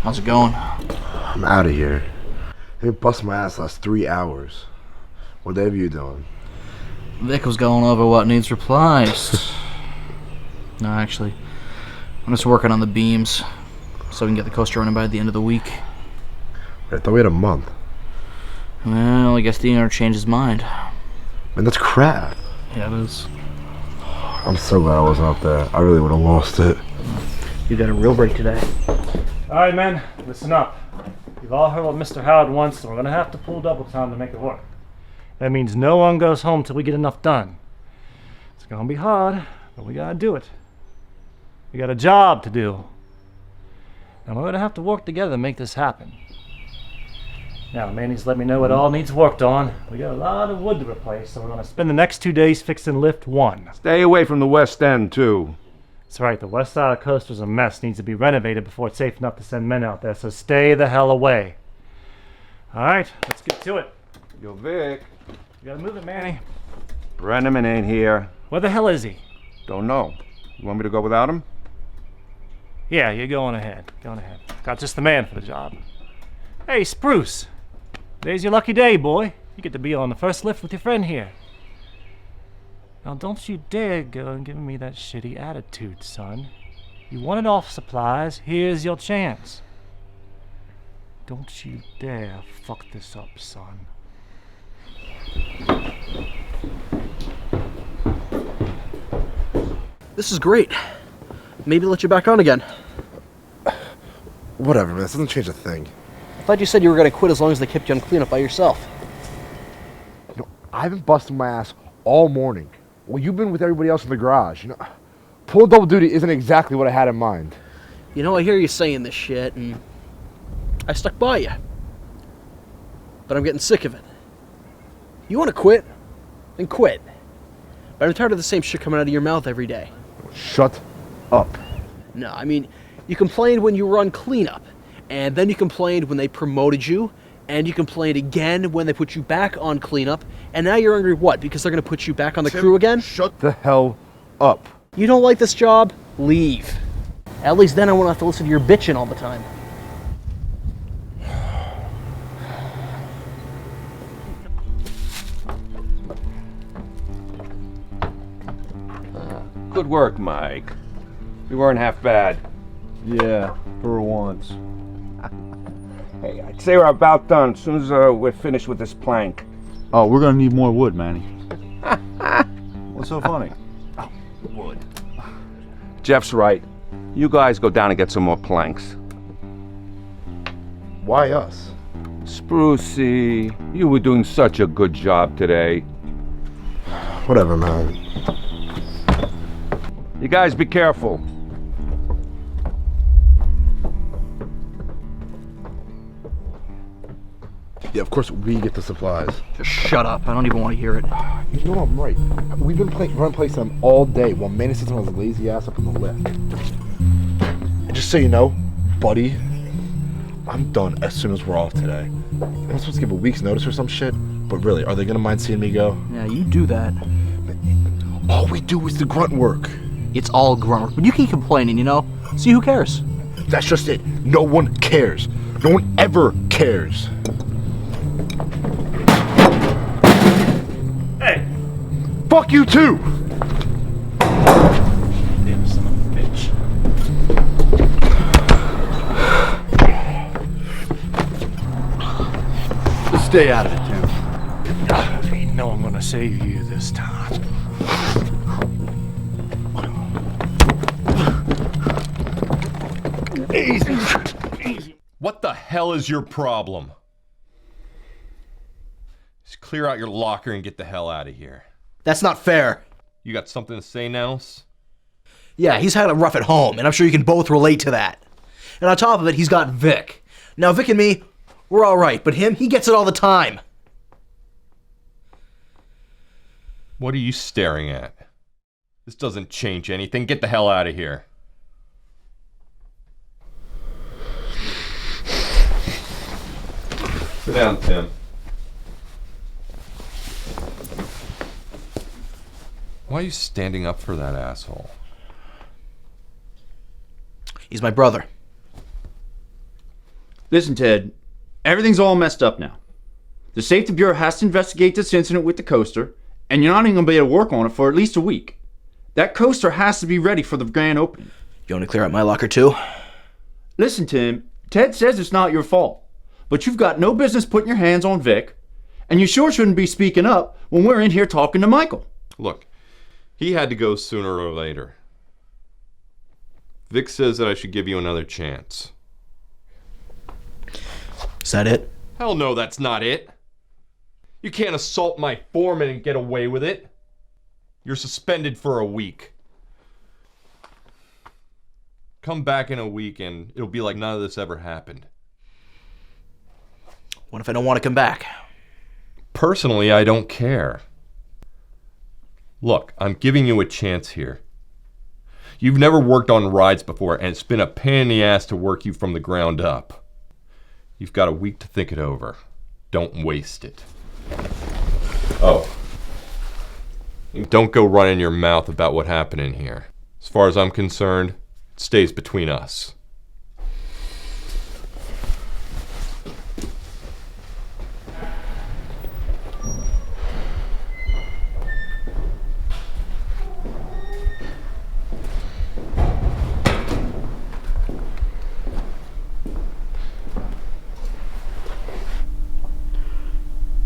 How's it going? I'm out of here. They bust my ass last 3 hours. What the hell are you doing? Vic was going over what needs replaced. No, actually, I'm just working on the beams so we can get the coaster running by the end of the week. I thought we had a month. Well, I guess the owner changed his mind. Man, that's crap. Yeah, it is. I'm so glad I wasn't up there. I really would have lost it. You got a real break today. All right, men, listen up. You've all heard what Mr. Howard wants, and we're gonna have to pull double time to make it work. That means no one goes home till we get enough done. It's gonna be hard, but we gotta do it. We got a job to do. And we're gonna have to work together to make this happen. Now, Manny's let me know what all needs worked on. We got a lot of wood to replace, so we're gonna spend the next 2 days fixing lift 1. Stay away from the West End, too. That's right, the west side of the coaster's a mess. Needs to be renovated before it's safe enough to send men out there, so stay the hell away. All right, let's get to it. Yo, Vic. You gotta move it, Manny. Brenneman ain't here. Where the hell is he? Don't know. You want me to go without him? Yeah, you're going ahead. Going ahead. Got just the man for the job. Hey, Spruce. Today's your lucky day, boy. You get to be on the first lift with your friend here. Now, don't you dare go and give me that shitty attitude, son. You wanted off supplies. Here's your chance. Don't you dare fuck this up, son. This is great. Maybe let you back on again. Whatever, man. This doesn't change a thing. I thought you said you were going to quit as long as they kept you on cleanup by yourself. You know, I've been busting my ass all morning. Well, you've been with everybody else in the garage. You know, pull double duty isn't exactly what I had in mind. You know, I hear you saying this shit, and I stuck by you. But I'm getting sick of it. You want to quit? Then quit. But I'm tired of the same shit coming out of your mouth every day. Shut up. No, I mean, you complained when you were on cleanup, and then you complained when they promoted you, And you complained again when they put you back on cleanup, and now you're angry what? Because they're going to put you back on the crew again? Shut the hell up. You don't like this job? Leave. At least then I won't have to listen to your bitching all the time. Good work, Mike. We weren't half bad. Yeah, for once. Hey, I'd say we're about done as soon as we're finished with this plank. Oh, we're gonna need more wood, Manny. What's so funny? Wood. Jeff's right. You guys go down and get some more planks. Why us? Sprucey, you were doing such a good job today. Whatever, man. You guys be careful. Yeah, of course we get the supplies. Just shut up. I don't even want to hear it. You know I'm right. We've been running plays them all day while Manny sits on his lazy ass up in the lift. And just so you know, buddy, I'm done as soon as we're off today. I'm supposed to give a week's notice or some shit, but really, are they gonna mind seeing me go? Yeah, you do that. All we do is the grunt work. It's all grunt work, but you keep complaining, you know? See, who cares? That's just it. No one cares. No one ever cares. Hey! Fuck you too! Damn son of a bitch. Just stay out of it, Tim. You know I'm gonna save you this time. Easy. Easy. What the hell is your problem? Just clear out your locker and get the hell out of here. That's not fair. You got something to say, Nels? Yeah, he's had it rough at home, and I'm sure you can both relate to that. And on top of it, he's got Vic. Now, Vic and me, we're all right, but him, he gets it all the time. What are you staring at? This doesn't change anything. Get the hell out of here. Sit down, Tim. Why are you standing up for that asshole? He's my brother. Listen, Ted, everything's all messed up now. The Safety Bureau has to investigate this incident with the coaster, and you're not even going to be able to work on it for at least a week. That coaster has to be ready for the grand opening. You want to clear out my locker too? Listen, Tim, Ted says it's not your fault, but you've got no business putting your hands on Vic, and you sure shouldn't be speaking up when we're in here talking to Michael. Look, he had to go sooner or later. Vic says that I should give you another chance. Is that it? Hell no, that's not it. You can't assault my foreman and get away with it. You're suspended for a week. Come back in a week and it'll be like none of this ever happened. What if I don't want to come back? Personally, I don't care. Look, I'm giving you a chance here. You've never worked on rides before, and it's been a pain in the ass to work you from the ground up. You've got a week to think it over. Don't waste it. Oh. Don't go running your mouth about what happened in here. As far as I'm concerned, it stays between us.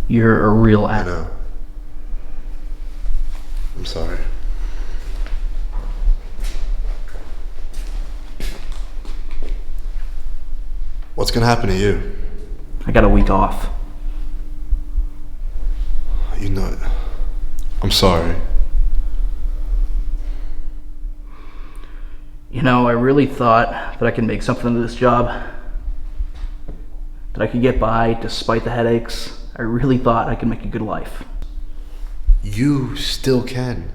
You're a real I ass. know. I'm sorry. What's gonna happen to you? I got a week off. You know it. I'm sorry. You know, I really thought that I could make something of this job. That I could get by despite the headaches. I really thought I could make a good life. You still can.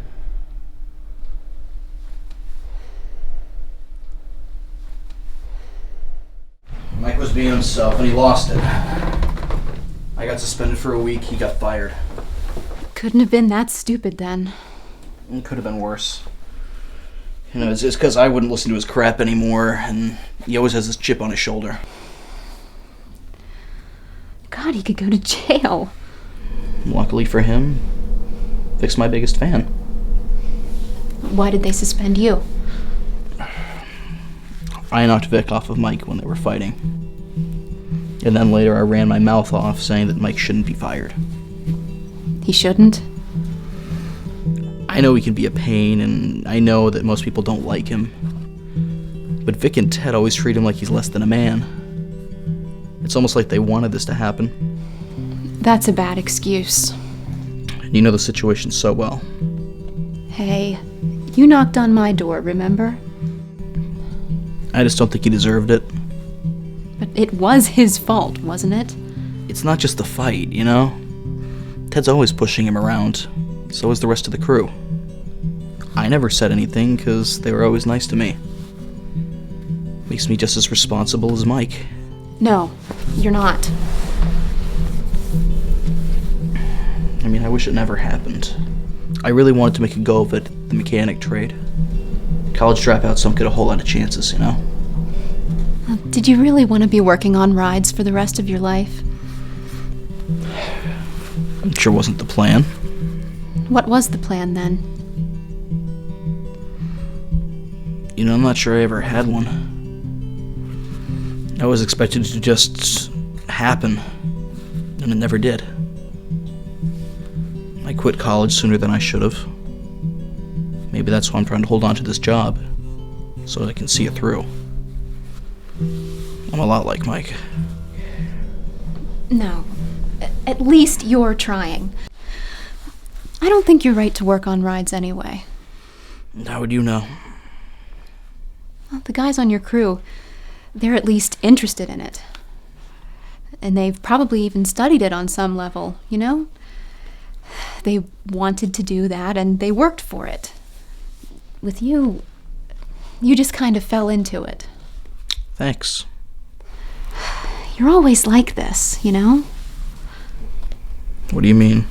Mike was being himself and he lost it. I got suspended for a week, he got fired. Couldn't have been that stupid then. It could have been worse. You know, it's just because I wouldn't listen to his crap anymore, and he always has this chip on his shoulder. God, he could go to jail. Luckily for him, Vic's my biggest fan. Why did they suspend you? I knocked Vic off of Mike when they were fighting. And then later I ran my mouth off saying that Mike shouldn't be fired. He shouldn't? I know he can be a pain, and I know that most people don't like him. But Vic and Ted always treat him like he's less than a man. It's almost like they wanted this to happen. That's a bad excuse. And you know the situation so well. Hey, you knocked on my door, remember? I just don't think he deserved it. But it was his fault, wasn't it? It's not just the fight, you know? Ted's always pushing him around. So is the rest of the crew. I never said anything because they were always nice to me. Makes me just as responsible as Mike. No, you're not. I mean, I wish it never happened. I really wanted to make a go of it, the mechanic trade. College dropouts don't get a whole lot of chances, you know? Did you really want to be working on rides for the rest of your life? It sure wasn't the plan. What was the plan then? You know, I'm not sure I ever had one. I was expected to just happen, and it never did. I quit college sooner than I should have. Maybe that's why I'm trying to hold on to this job, so I can see it through. I'm a lot like Mike. No. At least you're trying. I don't think you're right to work on rides anyway. How would you know? Well, the guys on your crew, they're at least interested in it. And they've probably even studied it on some level, you know? They wanted to do that, and they worked for it. With you, you just kind of fell into it. Thanks. You're always like this, you know? What do you mean?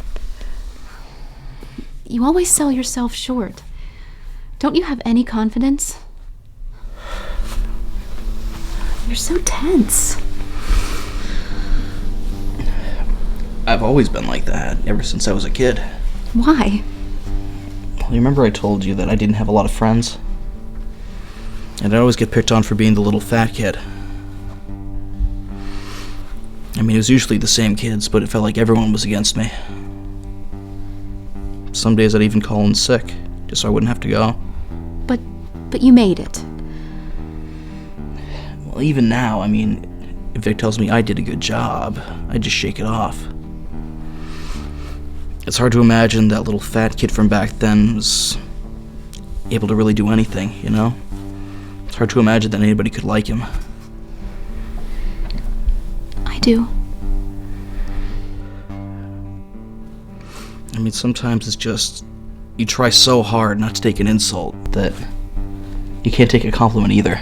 You always sell yourself short. Don't you have any confidence? You're so tense. I've always been like that, ever since I was a kid. Why? Well, you remember I told you that I didn't have a lot of friends? And I'd always get picked on for being the little fat kid. I mean, it was usually the same kids, but it felt like everyone was against me. Some days I'd even call in sick, just so I wouldn't have to go. But you made it. Well, even now, I mean, if Vic tells me I did a good job, I just shake it off. It's hard to imagine that little fat kid from back then was able to really do anything, you know? It's hard to imagine that anybody could like him. I do. I mean, sometimes it's just, you try so hard not to take an insult that you can't take a compliment either.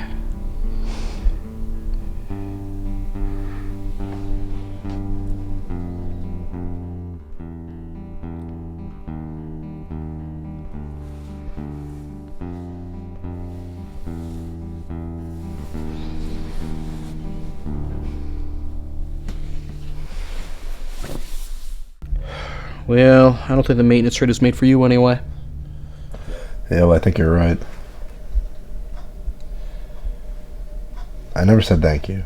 Well, I don't think the maintenance trade is made for you anyway. Yeah, well, I think you're right. I never said thank you.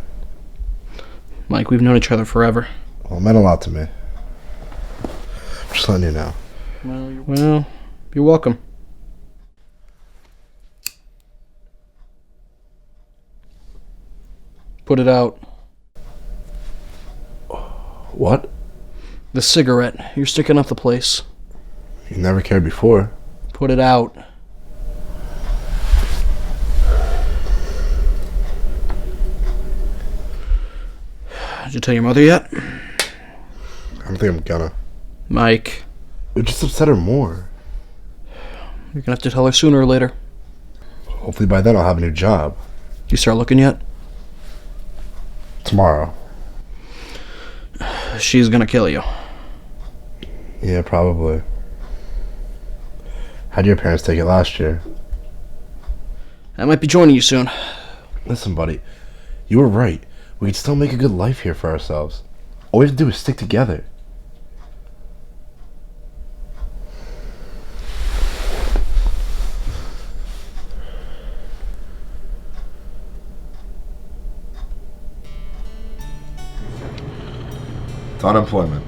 Mike, we've known each other forever. Well, it meant a lot to me. Just letting you know. Well, you're welcome. Put it out. What? The cigarette. You're sticking up the place. You never cared before. Put it out. Did you tell your mother yet? I don't think I'm gonna. Mike. It would just upset her more. You're gonna have to tell her sooner or later. Hopefully by then I'll have a new job. You start looking yet? Tomorrow. she's gonna kill you. Yeah, probably. How'd your parents take it last year? I might be joining you soon. Listen, buddy, you were right. We can still make a good life here for ourselves. All we have to do is stick together. It's unemployment.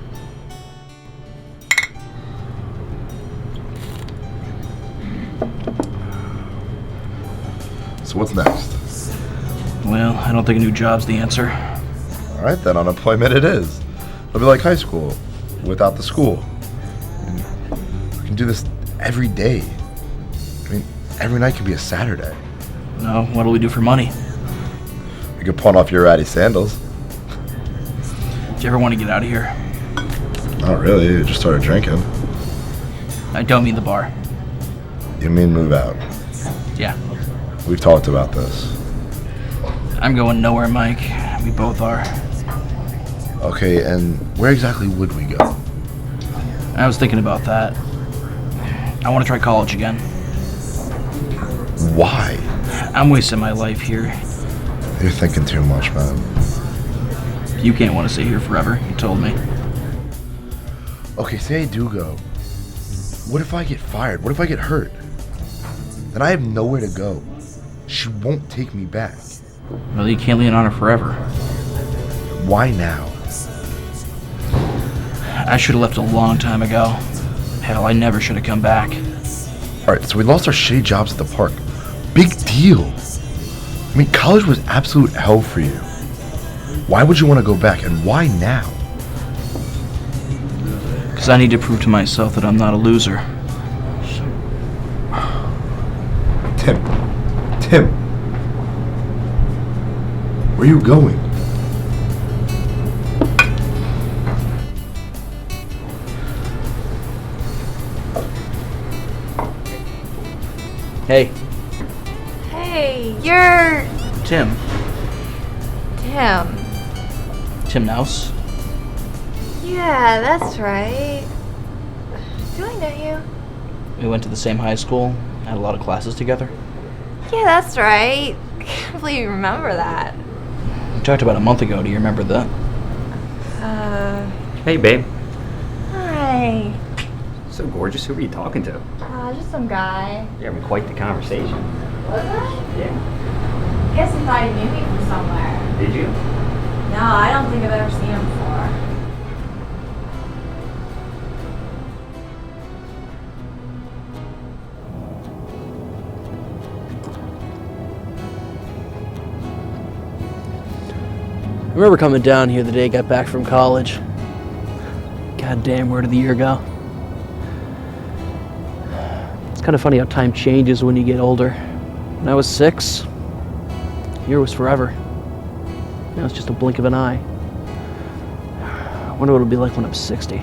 So what's next? Well, I don't think a new job's the answer. Alright then, unemployment it is. It'll be like high school, without the school. We can do this every day. I mean, every night can be a Saturday. No, what'll we do for money? You could pawn off your ratty sandals. Do you ever want to get out of here? Not really, you just started drinking. I don't mean the bar. You mean move out? Yeah. We've talked about this. I'm going nowhere, Mike. We both are. Okay, and where exactly would we go? I was thinking about that. I want to try college again. Why? I'm wasting my life here. You're thinking too much, man. You can't want to stay here forever, you told me. Okay, say I do go. What if I get fired? What if I get hurt? Then I have nowhere to go. She won't take me back. Well, you can't lean on her forever. Why now? I should have left a long time ago. Hell, I never should have come back. Alright, so we lost our shitty jobs at the park. Big deal. I mean, college was absolute hell for you. Why would you want to go back, and why now? Because I need to prove to myself that I'm not a loser. Tim. Where are you going? Hey, Hey, you're Tim. Tim. Tim Nouse? Yeah, that's right. Do I know you? We went to the same high school, had a lot of classes together. Yeah, that's right. I can't believe you remember that. We talked about a month ago, do you remember that? Hey, babe. Hi. So gorgeous. Who were you talking to? Just some guy. You're having quite the conversation. Was I? Yeah. I guess he thought he knew me from somewhere. Did you? No, I don't think I've ever seen him before. I remember coming down here the day I got back from college. God damn, where did the year go? It's kind of funny how time changes when you get older. When I was 6, a year was forever. Now it's just a blink of an eye. I wonder what it'll be like when I'm 60.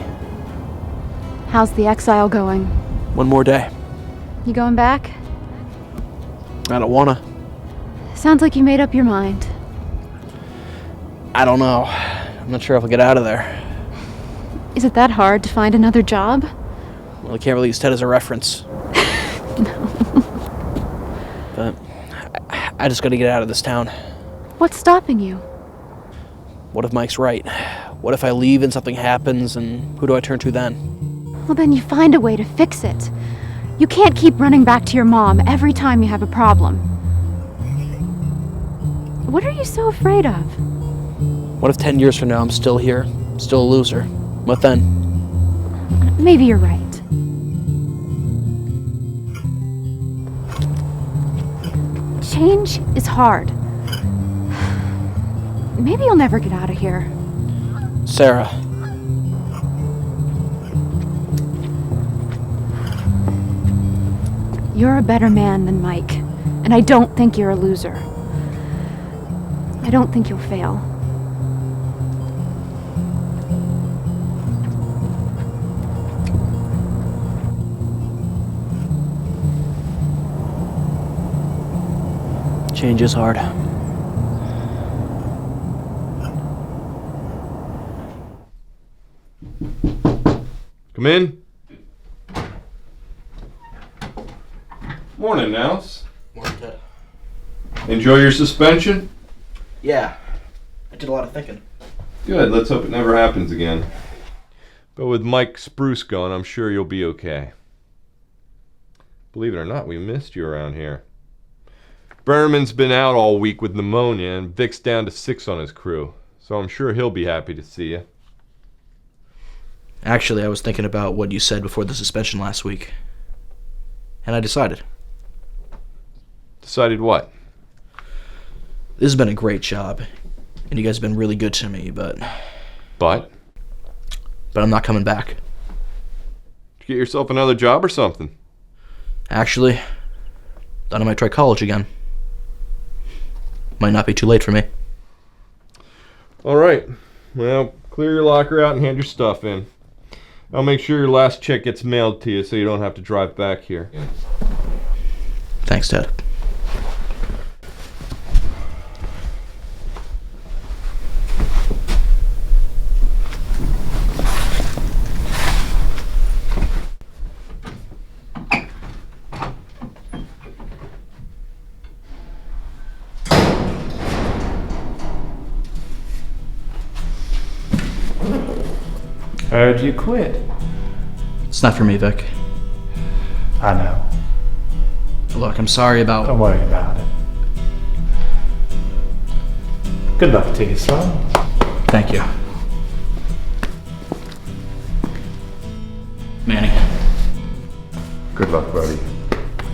How's the exile going? One more day. You going back? I don't wanna. Sounds like you made up your mind. I don't know. I'm not sure if I'll get out of there. Is it that hard to find another job? Well, I can't really use Ted as a reference. But I just gotta get out of this town. What's stopping you? What if Mike's right? What if I leave and something happens, and who do I turn to then? Well, then you find a way to fix it. You can't keep running back to your mom every time you have a problem. What are you so afraid of? What if 10 years from now I'm still here, still a loser? What then? Maybe you're right. Change is hard. Maybe you'll never get out of here. Sarah. You're a better man than Mike, and I don't think you're a loser. I don't think you'll fail. Change is hard. Come in. Morning, Nels. Morning, Ted. Enjoy your suspension? Yeah, I did a lot of thinking. Good, let's hope it never happens again. But with Mike Spruce gone, I'm sure you'll be okay. Believe it or not, we missed you around here. Berman's been out all week with pneumonia, and Vic's down to 6 on his crew, so I'm sure he'll be happy to see you. Actually, I was thinking about what you said before the suspension last week. And I decided. Decided what? This has been a great job. And you guys have been really good to me, but... But? But I'm not coming back. Did you get yourself another job or something? Actually, thought I might try college again. Might not be too late for me. Alright. Well, clear your locker out and hand your stuff in. I'll make sure your last check gets mailed to you so you don't have to drive back here. Thanks, Ted. Heard you quit. It's not for me, Vic. I know. Look, I'm sorry about... Don't worry about it. Good luck to you, son. Thank you. Manny. Good luck, buddy.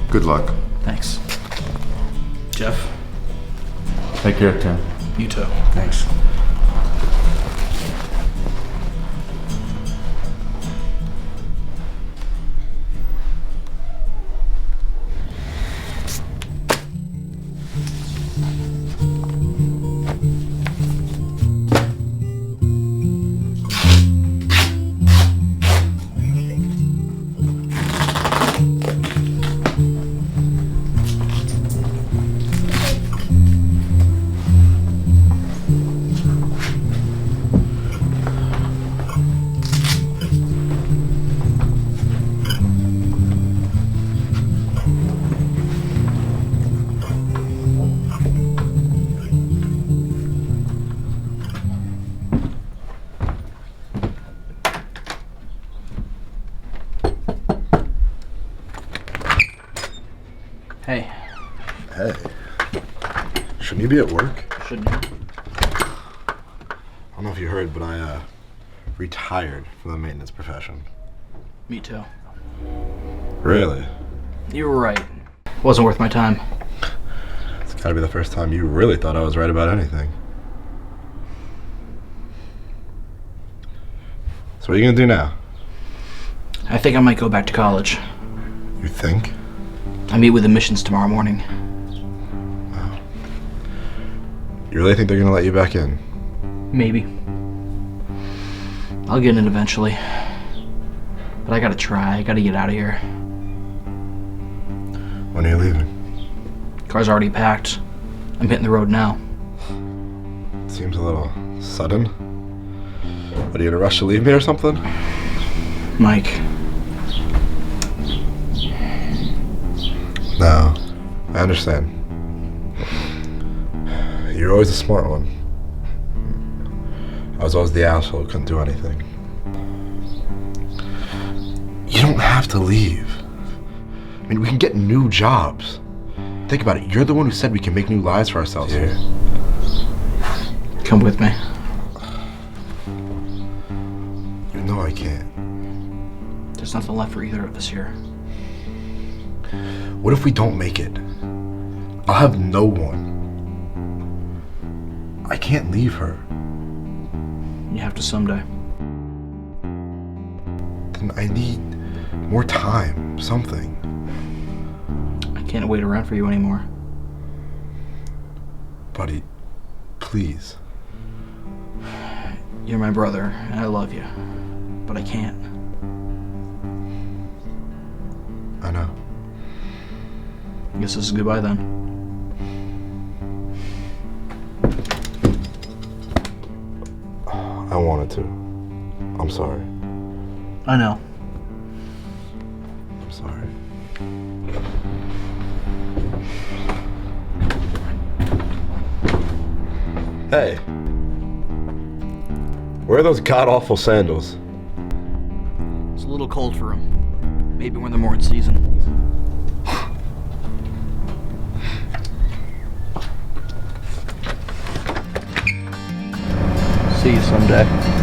Good luck. Thanks. Jeff. Take care, Tim. You too. Thanks. Hey. Hey. Shouldn't you be at work? Shouldn't you? I don't know if you heard, but I retired from the maintenance profession. Me too. Really? You were right. Wasn't worth my time. It's gotta be the first time you really thought I was right about anything. So what are you gonna do now? I think I might go back to college. You think? I meet with admissions tomorrow morning. Wow. You really think they're gonna let you back in? Maybe. I'll get in eventually. But I gotta try. I gotta get out of here. When are you leaving? Car's already packed. I'm hitting the road now. Seems a little sudden. What, are you in a rush to leave me or something? Mike. No, I understand. You're always a smart one. I was always the asshole who couldn't do anything. You don't have to leave. I mean, we can get new jobs. Think about it. You're the one who said we can make new lives for ourselves here. Come with me. You know I can't. There's nothing left for either of us here. What if we don't make it? I'll have no one. I can't leave her. You have to someday. Then I need more time, something. I can't wait around for you anymore. Buddy, please. You're my brother, and I love you. But I can't. I know. I guess this is goodbye then. I wanted to. I'm sorry. I know. Hey. Where are those god-awful sandals? It's a little cold for them. Maybe when they're more in season. See you someday.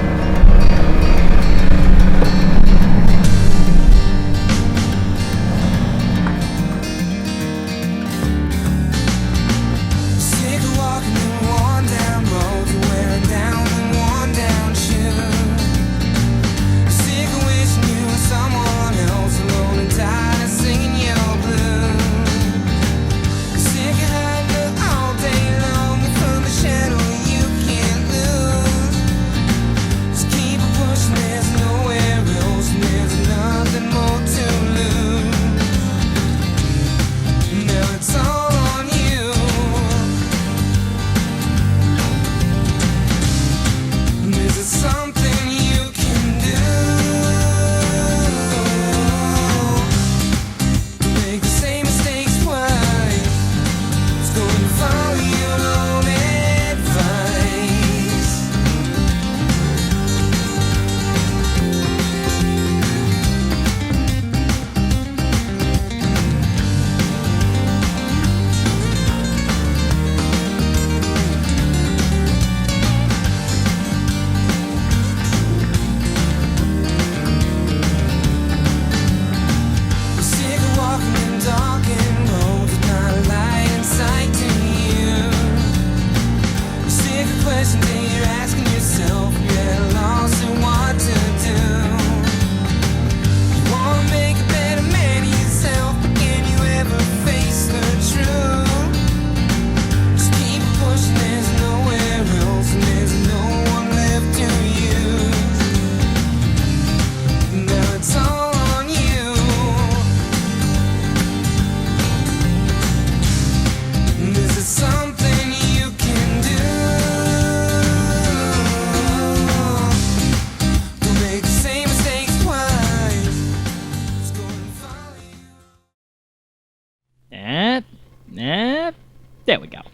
There we go.